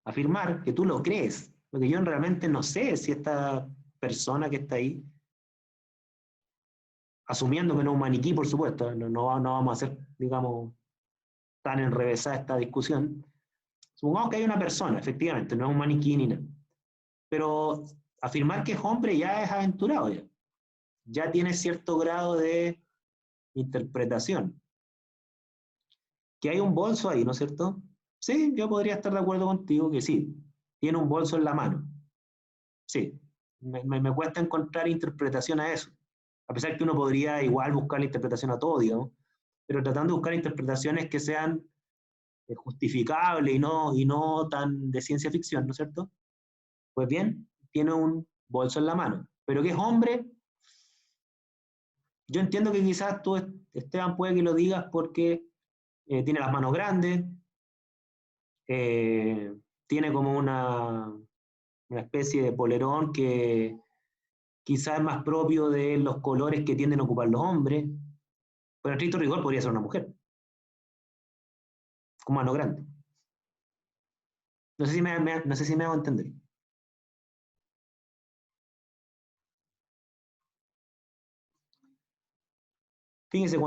afirmar que tú lo crees, porque yo realmente no sé si esta persona que está ahí, asumiendo que no es un maniquí, por supuesto, no vamos a hacer, digamos, tan enrevesada esta discusión. Supongamos que hay una persona, efectivamente, no es un maniquí ni nada, pero afirmar que es hombre ya es aventurado, ya tiene cierto grado de interpretación. Que hay un bolso ahí, ¿no es cierto? Sí, yo podría estar de acuerdo contigo que sí, tiene un bolso en la mano. Sí, me cuesta encontrar interpretación a eso. A pesar que uno podría igual buscar la interpretación a todo, digamos, pero tratando de buscar interpretaciones que sean justificables y no tan de ciencia ficción, ¿no es cierto? Pues bien, tiene un bolso en la mano. Pero que es hombre, yo entiendo que quizás tú, Esteban, puede que lo digas porque tiene las manos grandes, eh, tiene como una especie de polerón que quizás es más propio de los colores que tienden a ocupar los hombres, pero en estricto rigor podría ser una mujer, con mano grande. No sé si no sé si me hago entender. Fíjense,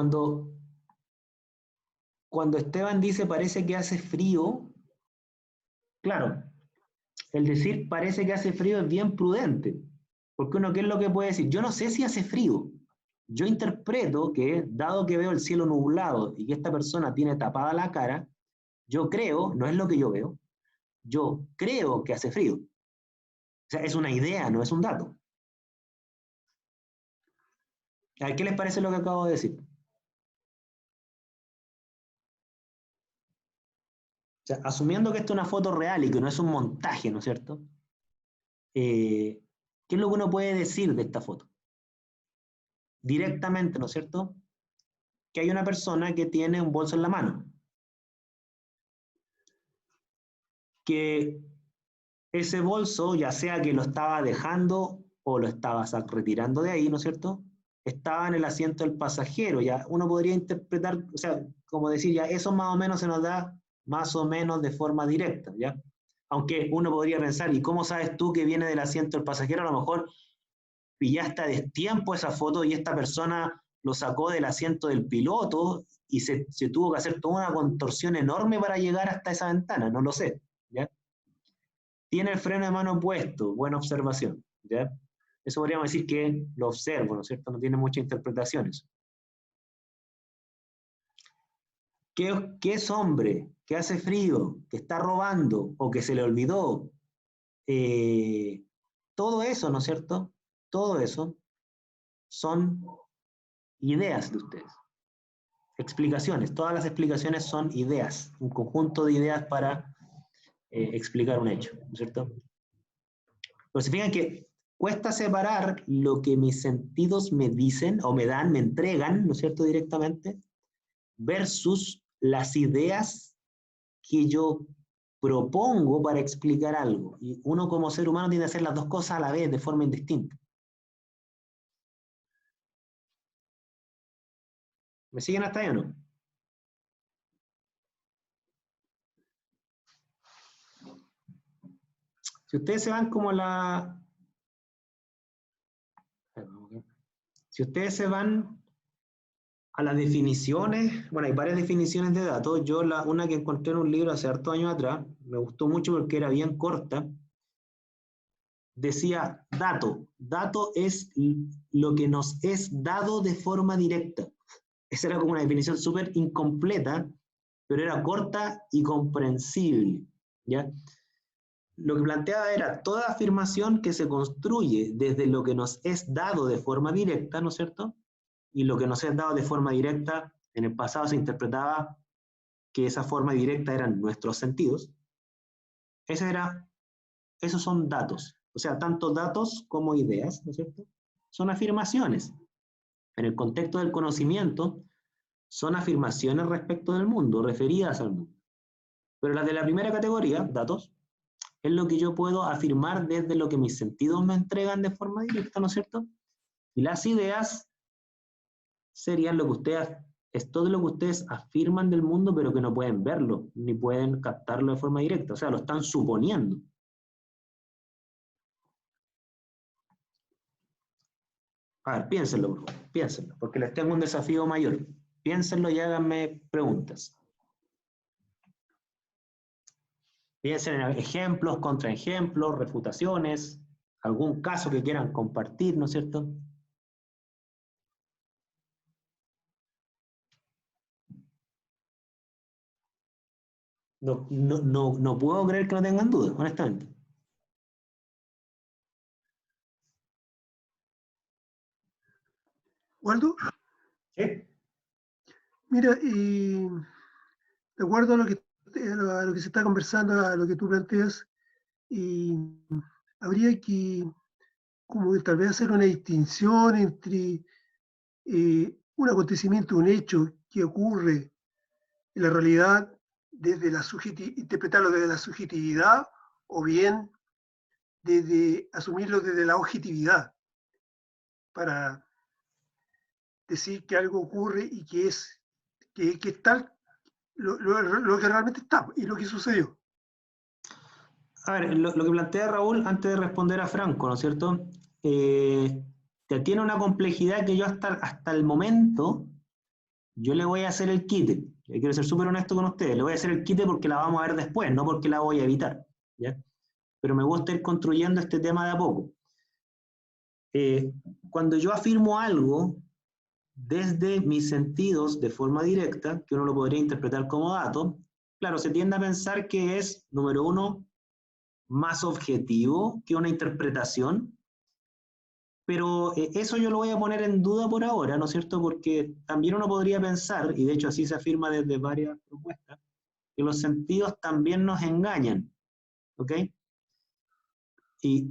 cuando Esteban dice parece que hace frío, claro, el decir parece que hace frío es bien prudente, porque uno, ¿qué es lo que puede decir? Yo no sé si hace frío. Yo interpreto que, dado que veo el cielo nublado y que esta persona tiene tapada la cara, yo creo, no es lo que yo creo que hace frío. O sea, es una idea, no es un dato. A ver, ¿qué les parece lo que acabo de decir? sea, asumiendo que esto es una foto real y que no es un montaje, ¿no es cierto? ¿Qué es lo que uno puede decir de esta foto? Directamente, ¿no es cierto? Que hay una persona que tiene un bolso en la mano. Que ese bolso, ya sea que lo estaba dejando o lo estaba retirando de ahí, ¿no es cierto? Estaba en el asiento del pasajero, ya uno podría interpretar, o sea, como decir, ya eso más o menos se nos da más o menos de forma directa, ¿ya? Aunque uno podría pensar, ¿y cómo sabes tú que viene del asiento del pasajero? A lo mejor pillaste a destiempo esa foto y esta persona lo sacó del asiento del piloto y se tuvo que hacer toda una contorsión enorme para llegar hasta esa ventana, no lo sé, ¿ya? Tiene el freno de mano puesto, buena observación, ¿ya? Eso podríamos decir que lo observo, ¿no es cierto? No tiene muchas interpretaciones. ¿Qué es hombre? ¿Que hace frío? ¿Que está robando? ¿O que se le olvidó? Todo eso, ¿no es cierto? Todo eso son ideas de ustedes. Explicaciones. Todas las explicaciones son ideas. Un conjunto de ideas para explicar un hecho, ¿no es cierto? Pero se fijan que cuesta separar lo que mis sentidos me dicen o me dan, me entregan, ¿no es cierto?, directamente, versus las ideas que yo propongo para explicar algo. Y uno como ser humano tiene que hacer las dos cosas a la vez, de forma indistinta. ¿Me siguen hasta ahí o no? Si ustedes se van como si ustedes se van a las definiciones, bueno, hay varias definiciones de datos. Yo una que encontré en un libro hace hartos años atrás, me gustó mucho porque era bien corta, decía dato. Dato es lo que nos es dado de forma directa. Esa era como una definición súper incompleta, pero era corta y comprensible, ¿ya? Lo que planteaba era toda afirmación que se construye desde lo que nos es dado de forma directa, ¿no es cierto? Y lo que nos es dado de forma directa, en el pasado se interpretaba que esa forma directa eran nuestros sentidos. Esos son datos. O sea, tanto datos como ideas, ¿no es cierto? Son afirmaciones. En el contexto del conocimiento, son afirmaciones respecto del mundo, referidas al mundo. Pero las de la primera categoría, datos, es lo que yo puedo afirmar desde lo que mis sentidos me entregan de forma directa, ¿no es cierto? Y las ideas serían lo que ustedes, es todo lo que ustedes afirman del mundo, pero que no pueden verlo, ni pueden captarlo de forma directa. O sea, lo están suponiendo. A ver, piénsenlo, por favor, piénsenlo, porque les tengo un desafío mayor. Piénsenlo y háganme preguntas. Piensen en ejemplos, contraejemplos, refutaciones, algún caso que quieran compartir, ¿no es cierto? No puedo creer que no tengan dudas, honestamente. Waldo, ¿Sí? mira, de acuerdo a lo que se está conversando, a lo que tú planteas, y habría que como tal vez hacer una distinción entre un acontecimiento, un hecho que ocurre en la realidad desde interpretarlo desde la subjetividad o bien desde asumirlo desde la objetividad para decir que algo ocurre y que es tal lo que realmente está y lo que sucedió. A ver, lo que plantea Raúl antes de responder a Franco, ¿no es cierto? Tiene una complejidad que yo hasta el momento, yo le voy a hacer el quite. Quiero ser súper honesto con ustedes. Le voy a hacer el quite porque la vamos a ver después, no porque la voy a evitar, ¿ya? Pero me gusta ir construyendo este tema de a poco. Cuando yo afirmo algo desde mis sentidos de forma directa, que uno lo podría interpretar como dato, claro, se tiende a pensar que es, número uno, más objetivo que una interpretación, pero eso yo lo voy a poner en duda por ahora, ¿no es cierto? Porque también uno podría pensar, y de hecho así se afirma desde varias propuestas, que los sentidos también nos engañan, ¿ok? Y,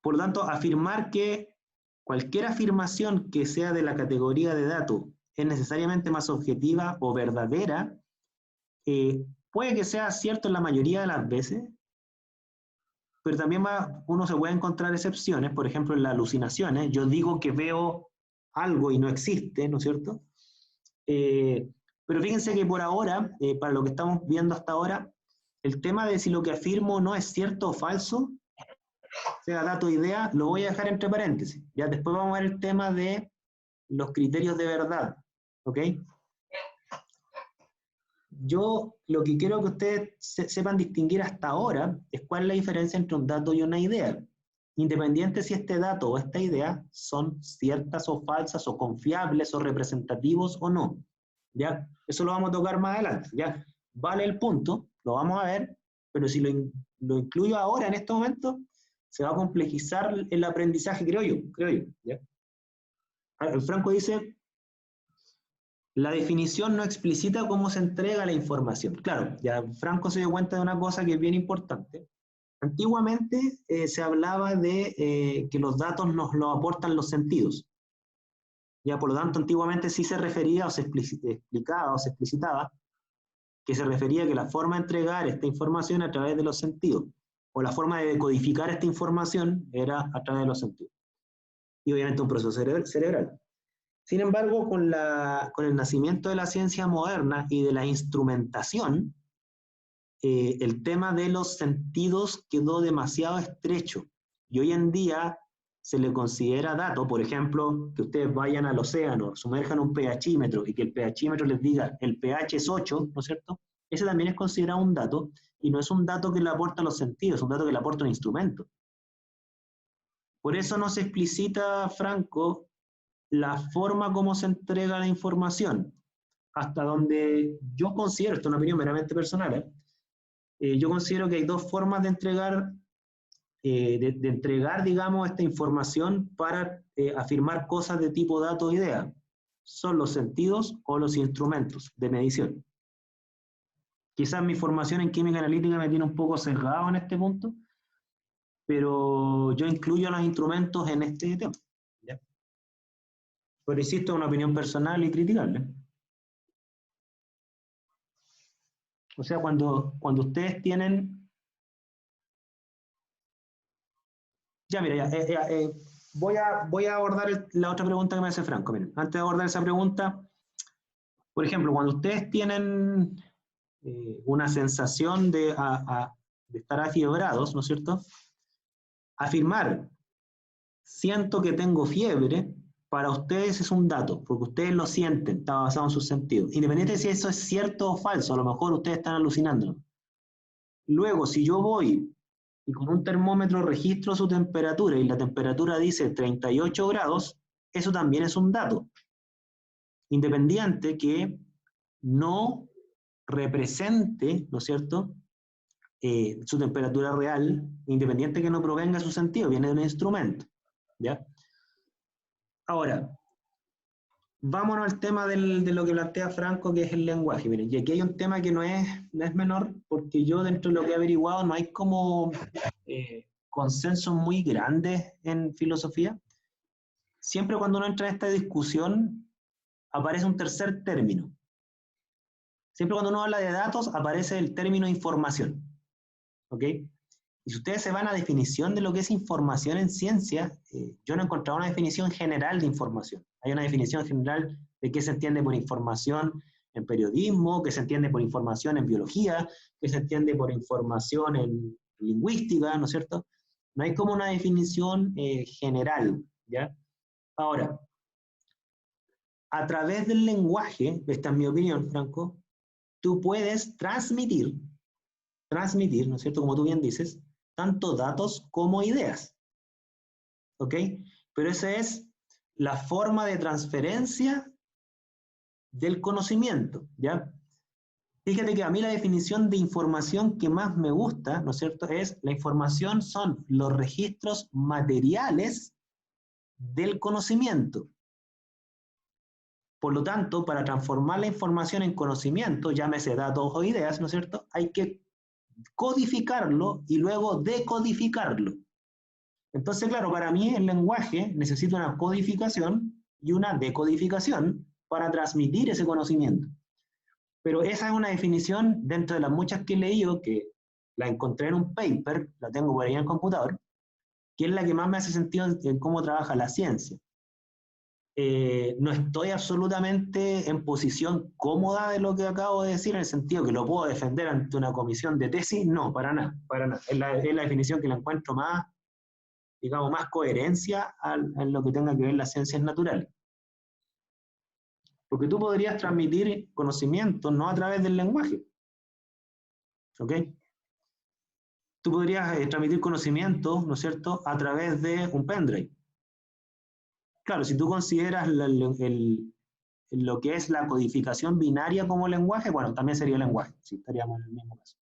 por lo tanto, afirmar que cualquier afirmación que sea de la categoría de dato es necesariamente más objetiva o verdadera, puede que sea cierto en la mayoría de las veces, pero también uno se puede encontrar excepciones, por ejemplo, en las alucinaciones. Yo digo que veo algo y no existe, ¿no es cierto? Pero fíjense que por ahora, para lo que estamos viendo hasta ahora, el tema de si lo que afirmo no es cierto o falso, sea dato o idea, lo voy a dejar entre paréntesis. Ya después vamos a ver el tema de los criterios de verdad, ¿ok? Yo lo que quiero que ustedes sepan distinguir hasta ahora es cuál es la diferencia entre un dato y una idea. Independiente si este dato o esta idea son ciertas o falsas o confiables o representativos o no. ¿Ya? Eso lo vamos a tocar más adelante. ¿Ya? Vale el punto, lo vamos a ver, pero si lo incluyo ahora en este momento, se va a complejizar el aprendizaje, creo yo. ¿Ya? Franco dice, la definición no explicita cómo se entrega la información. Claro, ya Franco se dio cuenta de una cosa que es bien importante. Antiguamente se hablaba de que los datos nos lo aportan los sentidos. Ya, por lo tanto, antiguamente sí se refería o se explicaba o se explicitaba que se refería a que la forma de entregar esta información a través de los sentidos, o la forma de decodificar esta información era a través de los sentidos. Y obviamente un proceso cerebral. Sin embargo, con el nacimiento de la ciencia moderna y de la instrumentación, el tema de los sentidos quedó demasiado estrecho. Y hoy en día se le considera dato, por ejemplo, que ustedes vayan al océano, sumerjan un pHímetro y que el pHímetro les diga el pH es 8, ¿no es cierto? Ese también es considerado un dato, y no es un dato que le aporta los sentidos, es un dato que le aporta un instrumento. Por eso no se explicita, Franco, la forma como se entrega la información. Hasta donde yo considero, esto es una opinión meramente personal, yo considero que hay dos formas de entregar, digamos, esta información para afirmar cosas de tipo dato o idea. Son los sentidos o los instrumentos de medición. Quizás mi formación en química analítica me tiene un poco sesgado en este punto, pero yo incluyo los instrumentos en este tema. ¿Ya? Pero insisto, es una opinión personal y criticable. O sea, cuando ustedes tienen... Ya, mira, voy a abordar la otra pregunta que me hace Franco. Miren, antes de abordar esa pregunta, por ejemplo, cuando ustedes tienen una sensación de estar afiebrados, ¿no es cierto? Afirmar, siento que tengo fiebre, para ustedes es un dato, porque ustedes lo sienten, está basado en sus sentidos. Independiente de si eso es cierto o falso, a lo mejor ustedes están alucinando. Luego, si yo voy y con un termómetro registro su temperatura y la temperatura dice 38 grados, eso también es un dato. Independiente que no represente, ¿no es cierto?, su temperatura real, independiente que no provenga de su sentido, viene de un instrumento. ¿Ya? Ahora, vámonos al tema de lo que plantea Franco, que es el lenguaje. Miren, y aquí hay un tema que no es menor, porque yo dentro de lo que he averiguado no hay como consensos muy grandes en filosofía. Siempre cuando uno entra en esta discusión, aparece un tercer término. Siempre cuando uno habla de datos, aparece el término información. ¿Ok? Y si ustedes se van a la definición de lo que es información en ciencia, yo no he encontrado una definición general de información. Hay una definición general de qué se entiende por información en periodismo, qué se entiende por información en biología, qué se entiende por información en lingüística, ¿no es cierto? No hay como una definición general, ¿ya? Ahora, a través del lenguaje, esta es mi opinión, Franco, tú puedes transmitir, ¿no es cierto? Como tú bien dices, tanto datos como ideas. ¿Ok? Pero esa es la forma de transferencia del conocimiento, ¿ya? Fíjate que a mí la definición de información que más me gusta, ¿no es cierto?, es la información son los registros materiales del conocimiento. Por lo tanto, para transformar la información en conocimiento, llámese datos o ideas, ¿no es cierto?, hay que codificarlo y luego decodificarlo. Entonces, claro, para mí el lenguaje necesita una codificación y una decodificación para transmitir ese conocimiento. Pero esa es una definición dentro de las muchas que he leído, que la encontré en un paper, la tengo por ahí en el computador, que es la que más me hace sentido en cómo trabaja la ciencia. No estoy absolutamente en posición cómoda de lo que acabo de decir, en el sentido que lo puedo defender ante una comisión de tesis, no, para nada, para nada. Es la definición que la encuentro más, digamos, más coherencia en lo que tenga que ver las ciencias naturales. Porque tú podrías transmitir conocimiento no a través del lenguaje, ¿ok? Tú podrías transmitir conocimiento, ¿no es cierto?, a través de un pendrive. Claro, si tú consideras lo que es la codificación binaria como lenguaje, bueno, también sería lenguaje, sí, estaríamos en el mismo caso.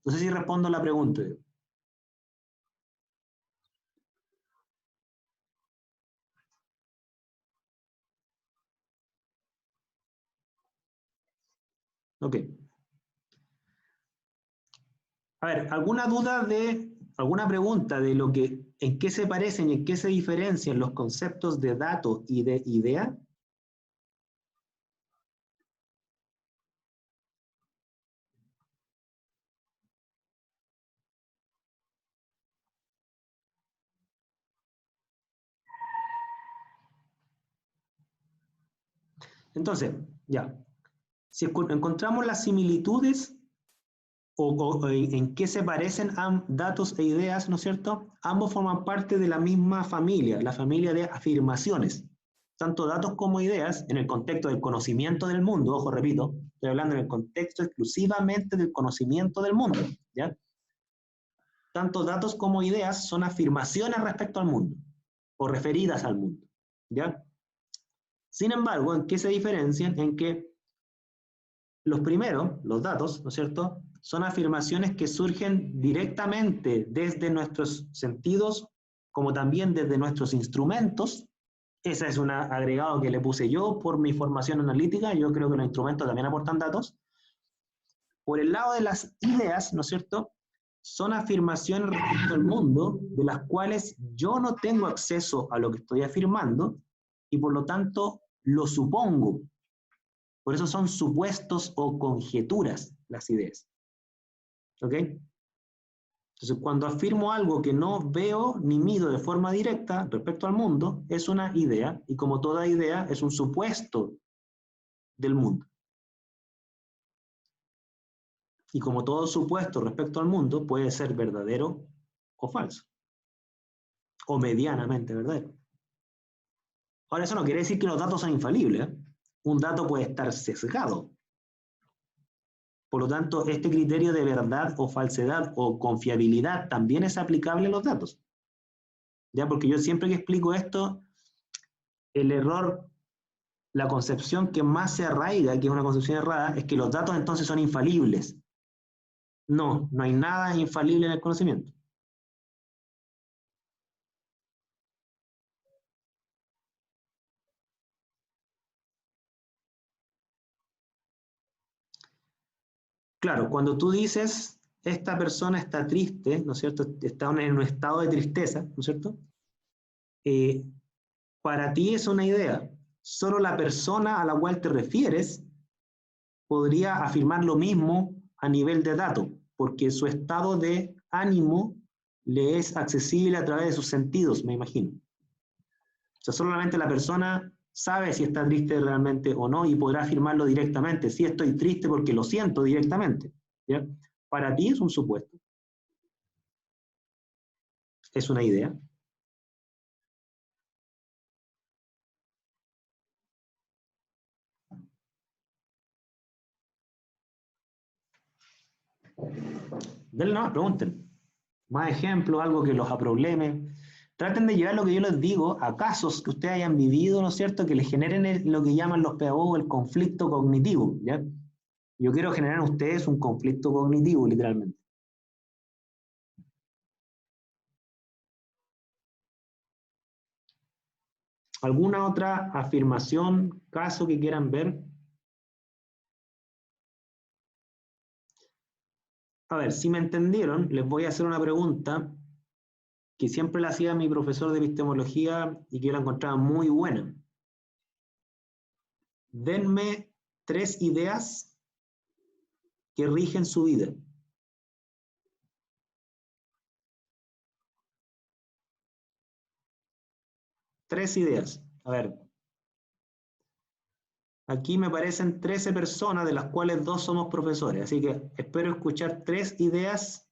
No sé si respondo la pregunta. Ok. A ver, ¿alguna duda alguna pregunta de lo que, en qué se parecen y en qué se diferencian los conceptos de dato y de idea? Entonces, ya, si encontramos las similitudes o en qué se parecen datos e ideas, ¿no es cierto? Ambos forman parte de la misma familia, la familia de afirmaciones. Tanto datos como ideas, en el contexto del conocimiento del mundo, ojo, repito, estoy hablando en el contexto exclusivamente del conocimiento del mundo, ¿ya? Tanto datos como ideas son afirmaciones respecto al mundo, o referidas al mundo, ¿ya? Sin embargo, ¿en qué se diferencian? En que los primeros, los datos, ¿no es cierto?, son afirmaciones que surgen directamente desde nuestros sentidos, como también desde nuestros instrumentos. Ese es un agregado que le puse yo por mi formación analítica. Yo creo que los instrumentos también aportan datos. Por el lado de las ideas, ¿no es cierto?, son afirmaciones respecto al mundo de las cuales yo no tengo acceso a lo que estoy afirmando y por lo tanto lo supongo. Por eso son supuestos o conjeturas las ideas. ¿Ok? Entonces, cuando afirmo algo que no veo ni mido de forma directa respecto al mundo, es una idea, y como toda idea, es un supuesto del mundo. Y como todo supuesto respecto al mundo, puede ser verdadero o falso, o medianamente verdadero. Ahora, eso no quiere decir que los datos son infalibles, ¿eh? Un dato puede estar sesgado. Por lo tanto, este criterio de verdad o falsedad o confiabilidad también es aplicable a los datos. ¿Ya? Porque yo siempre que explico esto, el error, la concepción que más se arraiga, que es una concepción errada, es que los datos entonces son infalibles. No, no hay nada infalible en el conocimiento. Claro, cuando tú dices, esta persona está triste, ¿no es cierto? Está en un estado de tristeza, ¿no es cierto? Eh, para ti es una idea. Solo la persona a la cual te refieres podría afirmar lo mismo a nivel de dato, porque su estado de ánimo le es accesible a través de sus sentidos, me imagino. O sea, solamente la persona sabe si está triste realmente o no y podrá afirmarlo directamente. Sí, estoy triste porque lo siento directamente. ¿Ya? Para ti es un supuesto. Es una idea. Denle nomás, pregunten. Más ejemplos, algo que los aprobleme. Traten de llevar lo que yo les digo a casos que ustedes hayan vivido, ¿no es cierto?, que les generen lo que llaman los pedagogos el conflicto cognitivo, ¿ya? Yo quiero generar en ustedes un conflicto cognitivo, literalmente. ¿Alguna otra afirmación, caso que quieran ver? A ver, si me entendieron, les voy a hacer una pregunta que siempre le hacía a mi profesor de epistemología y que yo la encontraba muy buena. Denme 3 ideas que rigen su vida. Tres ideas. A ver. Aquí me parecen 13 personas, de las cuales 2 somos profesores. Así que espero escuchar 3 ideas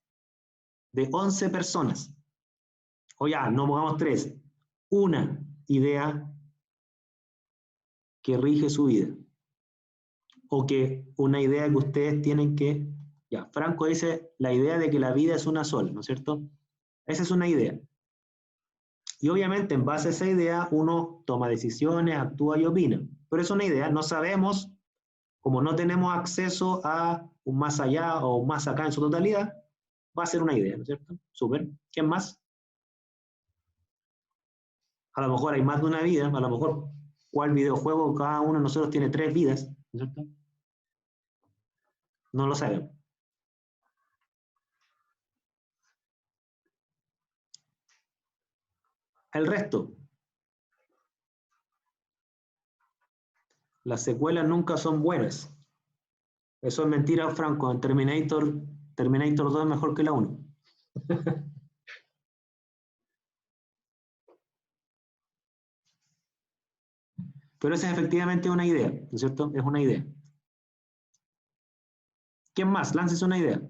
de 11 personas. O ya, no pongamos 3. Una idea que rige su vida. O que una idea que ustedes tienen que... Ya, Franco dice la idea de que la vida es una sola, ¿no es cierto? Esa es una idea. Y obviamente en base a esa idea uno toma decisiones, actúa y opina. Pero es una idea, no sabemos, como no tenemos acceso a un más allá o un más acá en su totalidad, va a ser una idea, ¿no es cierto? Súper. ¿Quién más? A lo mejor hay más de una vida, a lo mejor cuál videojuego cada uno de nosotros tiene 3 vidas, ¿no es cierto? No lo sabemos. El resto. Las secuelas nunca son buenas. Eso es mentira, Franco. En Terminator 2 es mejor que la 1. Pero esa es efectivamente una idea, ¿no es cierto? Es una idea. ¿Quién más? Lánzese una idea.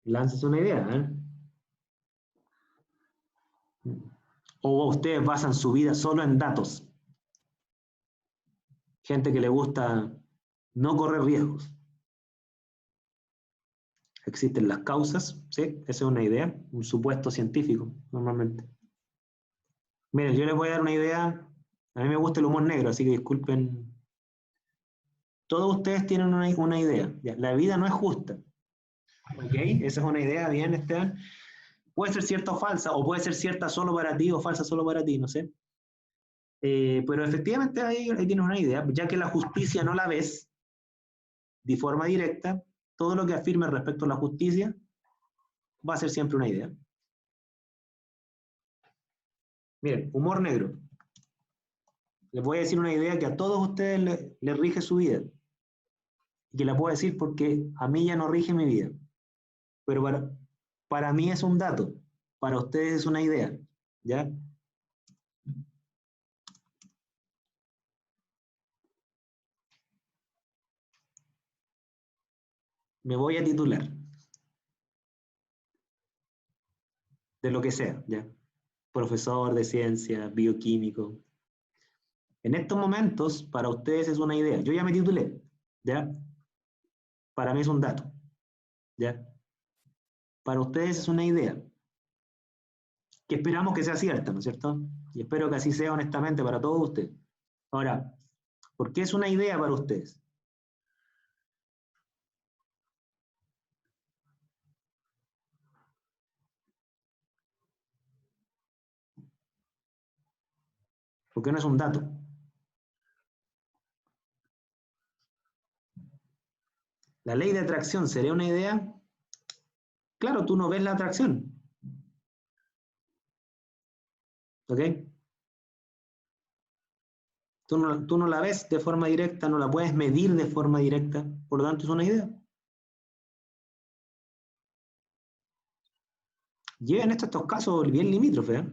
Lánzese una idea, ¿eh? O ustedes basan su vida solo en datos. Gente que le gusta no correr riesgos. Existen las causas, ¿sí? Esa es una idea, un supuesto científico, normalmente. Miren, yo les voy a dar una idea. A mí me gusta el humor negro, así que disculpen. Todos ustedes tienen una idea. La vida no es justa. ¿Ok? Esa es una idea, bien, Esteban. Puede ser cierta o falsa, o puede ser cierta solo para ti o falsa solo para ti, no sé. Pero efectivamente ahí tienes una idea, ya que la justicia no la ves de forma directa, todo lo que afirme respecto a la justicia va a ser siempre una idea. Miren, humor negro. Les voy a decir una idea que a todos ustedes les rige su vida. Y que la puedo decir porque a mí ya no rige mi vida. Pero para mí es un dato. Para ustedes es una idea. ¿Ya? Me voy a titular. De lo que sea, ¿ya? Profesor de ciencia, bioquímico. En estos momentos, para ustedes es una idea. Yo ya me titulé, ¿ya? Para mí es un dato, ¿ya? Para ustedes es una idea, que esperamos que sea cierta, ¿no es cierto? Y espero que así sea honestamente para todos ustedes. Ahora, ¿por qué es una idea para ustedes? ¿Por qué no es un dato? ¿La ley de atracción sería una idea? Claro, tú no ves la atracción, ¿ok? Tú no la ves de forma directa, no la puedes medir de forma directa, por lo tanto es una idea. Lleven estos casos bien limítrofes, ¿eh?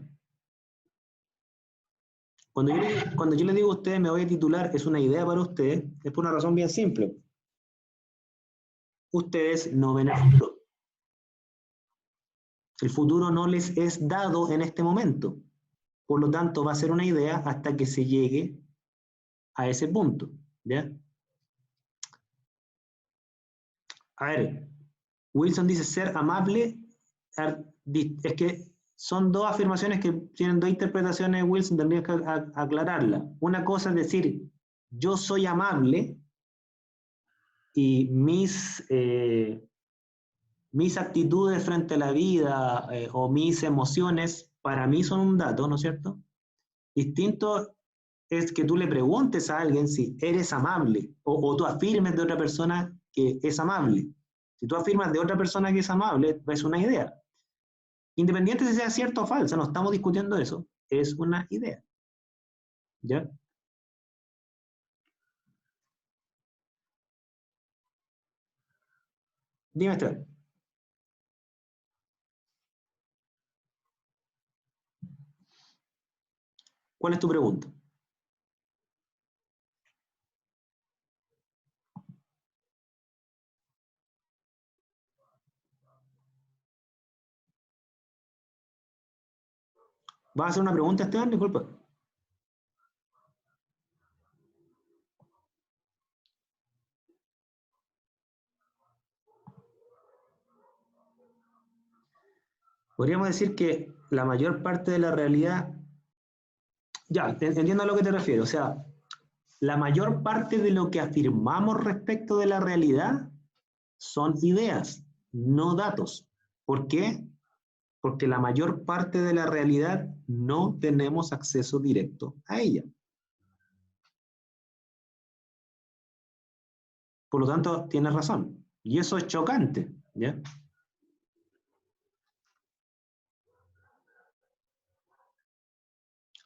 Cuando yo les digo a ustedes me voy a titular, es una idea para ustedes, es por una razón bien simple. Ustedes no ven el futuro. El futuro no les es dado en este momento. Por lo tanto, va a ser una idea hasta que se llegue a ese punto, ¿ya? A ver, Wilson dice ser amable, es que son dos afirmaciones que tienen dos interpretaciones, Wilson, tendrías que aclararla. Una cosa es decir, yo soy amable, y mis actitudes frente a la vida o mis emociones para mí son un dato, ¿no es cierto? Distinto es que tú le preguntes a alguien si eres amable o tú afirmes de otra persona que es amable. Si tú afirmas de otra persona que es amable, es una idea. Independiente si sea cierto o falsa, no estamos discutiendo eso, es una idea. ¿Ya? Dime, Esteban. ¿Cuál es tu pregunta? ¿Vas a hacer una pregunta, Esteban? Disculpa. Podríamos decir que la mayor parte de la realidad, ya, entiendo a lo que te refieres, o sea, la mayor parte de lo que afirmamos respecto de la realidad son ideas, no datos. ¿Por qué? Porque la mayor parte de la realidad no tenemos acceso directo a ella. Por lo tanto, tienes razón. Y eso es chocante, ¿ya?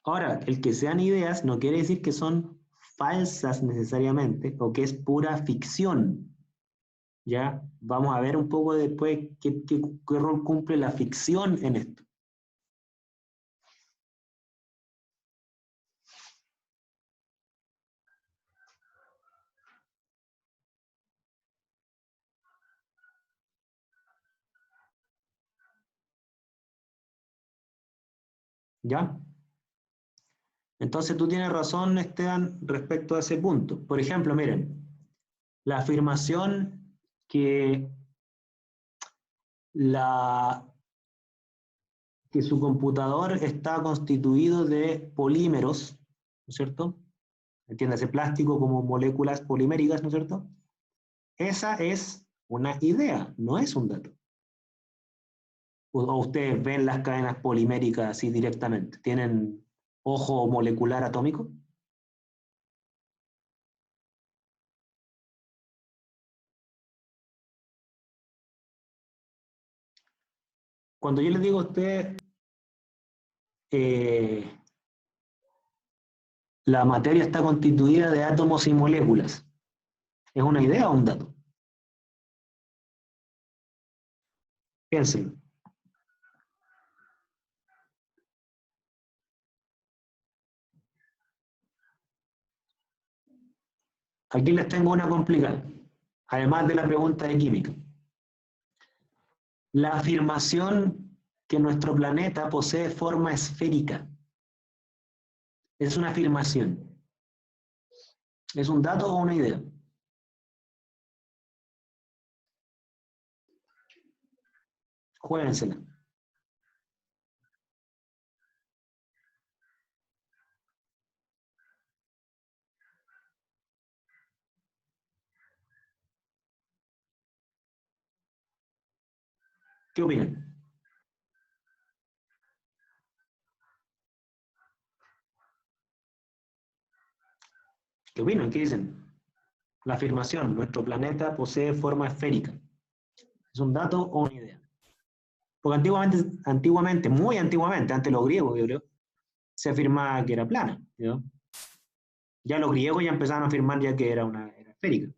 Ahora, el que sean ideas no quiere decir que son falsas necesariamente o que es pura ficción. ¿Ya? Vamos a ver un poco después qué rol cumple la ficción en esto. ¿Ya? Entonces tú tienes razón, Esteban, respecto a ese punto. Por ejemplo, miren, la afirmación que, la, que su computador está constituido de polímeros, ¿no es cierto? Entiéndase plástico como moléculas poliméricas, ¿no es cierto? Esa es una idea, no es un dato. O ustedes ven las cadenas poliméricas así directamente. ¿Tienen ojo molecular atómico? Cuando yo les digo a ustedes, eh, la materia está constituida de átomos y moléculas, ¿es una idea o un dato? Piénsenlo. Aquí les tengo una complicada, además de la pregunta de química. La afirmación que nuestro planeta posee forma esférica es una afirmación. ¿Es un dato o una idea? Juéguensela. ¿Qué opinan? ¿Qué opinan? ¿Qué dicen? La afirmación, nuestro planeta posee forma esférica. ¿Es un dato o una idea? Porque antiguamente, muy antiguamente, antes de los griegos, yo creo, se afirmaba que era plana, ¿no? Ya los griegos ya empezaron a afirmar ya que era esférica.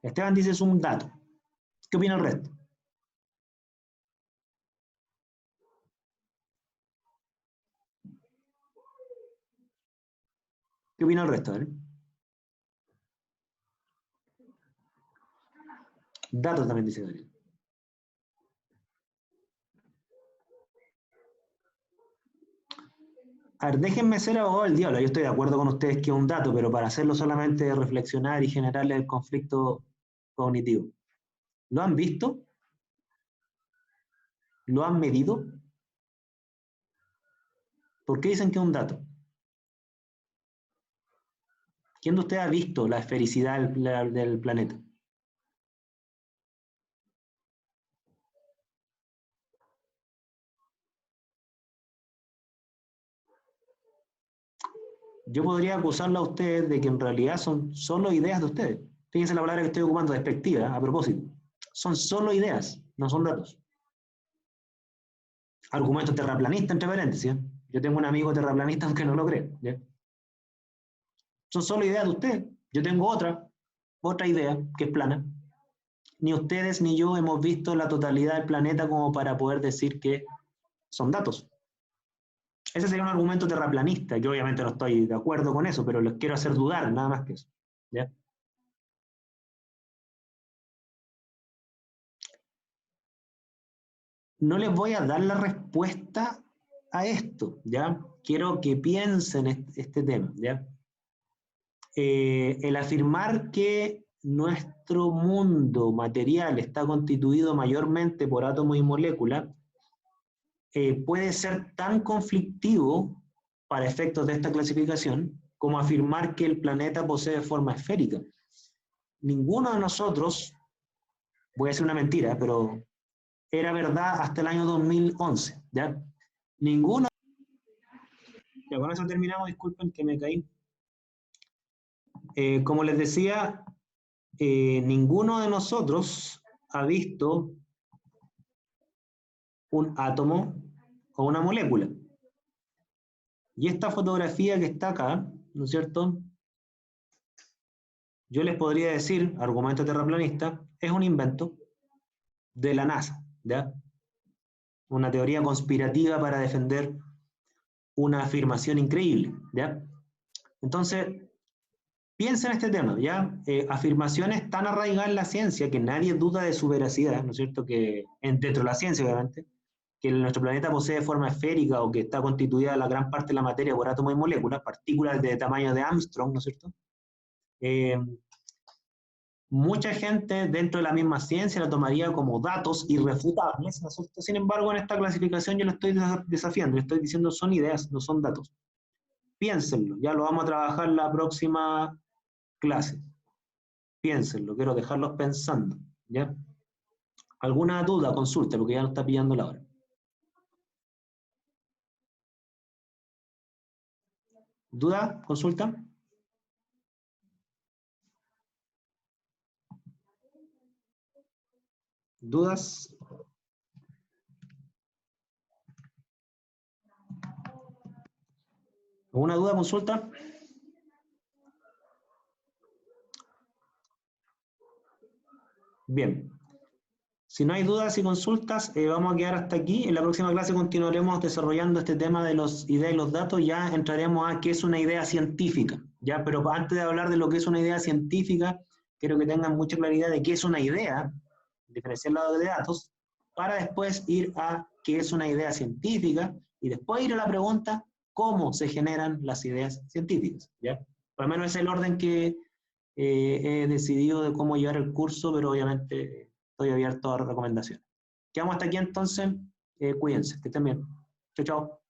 Esteban dice es un dato. ¿Qué opina el resto? ¿Qué opina el resto? Dato también dice Daniel. A ver, déjenme ser abogado del diablo. Yo estoy de acuerdo con ustedes que es un dato, pero para hacerlo solamente reflexionar y generarle el conflicto cognitivo. ¿Lo han visto? ¿Lo han medido? ¿Por qué dicen que es un dato? ¿Quién de ustedes ha visto la esfericidad del planeta? Yo podría acusarlo a ustedes de que en realidad son solo ideas de ustedes. Fíjense la palabra que estoy ocupando, despectiva, a propósito. Son solo ideas, no son datos. Argumento terraplanista, entre paréntesis. Yo tengo un amigo terraplanista aunque no lo cree. ¿Ya? Son solo ideas de ustedes. Yo tengo otra idea que es plana. Ni ustedes ni yo hemos visto la totalidad del planeta como para poder decir que son datos. Ese sería un argumento terraplanista. Yo obviamente no estoy de acuerdo con eso, pero les quiero hacer dudar, nada más que eso. ¿Ya? No les voy a dar la respuesta a esto, ¿ya? Quiero que piensen este tema, ¿ya? El afirmar que nuestro mundo material está constituido mayormente por átomos y moléculas puede ser tan conflictivo para efectos de esta clasificación como afirmar que el planeta posee forma esférica. Ninguno de nosotros, voy a decir una mentira, pero era verdad hasta el año 2011, ¿ya? Ninguno... Ya, con eso terminamos, disculpen que me caí. Como les decía, ninguno de nosotros ha visto un átomo o una molécula. Y esta fotografía que está acá, ¿no es cierto? Yo les podría decir, argumento terraplanista, es un invento de la NASA, ¿ya? Una teoría conspirativa para defender una afirmación increíble, ¿ya? Entonces, piensa en este tema, ¿ya? Afirmaciones tan arraigadas en la ciencia que nadie duda de su veracidad, ¿no es cierto? Que dentro de la ciencia, obviamente, que nuestro planeta posee forma esférica o que está constituida la gran parte de la materia por átomos y moléculas, partículas de tamaño de Armstrong, ¿no es cierto? Mucha gente dentro de la misma ciencia la tomaría como datos irrefutables, ¿no es cierto? Sin embargo, en esta clasificación yo lo estoy desafiando, le estoy diciendo son ideas, no son datos. Piénsenlo, ya lo vamos a trabajar la próxima clase. Piénsenlo, quiero dejarlos pensando, ¿ya? ¿Alguna duda? Consulta, porque ya no está pillando la hora. ¿Duda? ¿Consulta? ¿Dudas? ¿Alguna duda? ¿Consulta? Bien. Si no hay dudas y consultas, vamos a quedar hasta aquí. En la próxima clase continuaremos desarrollando este tema de las ideas y los datos. Ya entraremos a qué es una idea científica, ¿ya? Pero antes de hablar de lo que es una idea científica, quiero que tengan mucha claridad de qué es una idea, diferenciarla de datos, para después ir a qué es una idea científica y después ir a la pregunta cómo se generan las ideas científicas, ¿ya? Por lo menos es el orden que he decidido de cómo llevar el curso, pero obviamente estoy abierto a recomendaciones. Quedamos hasta aquí entonces. Cuídense, que estén bien. Chao, chao.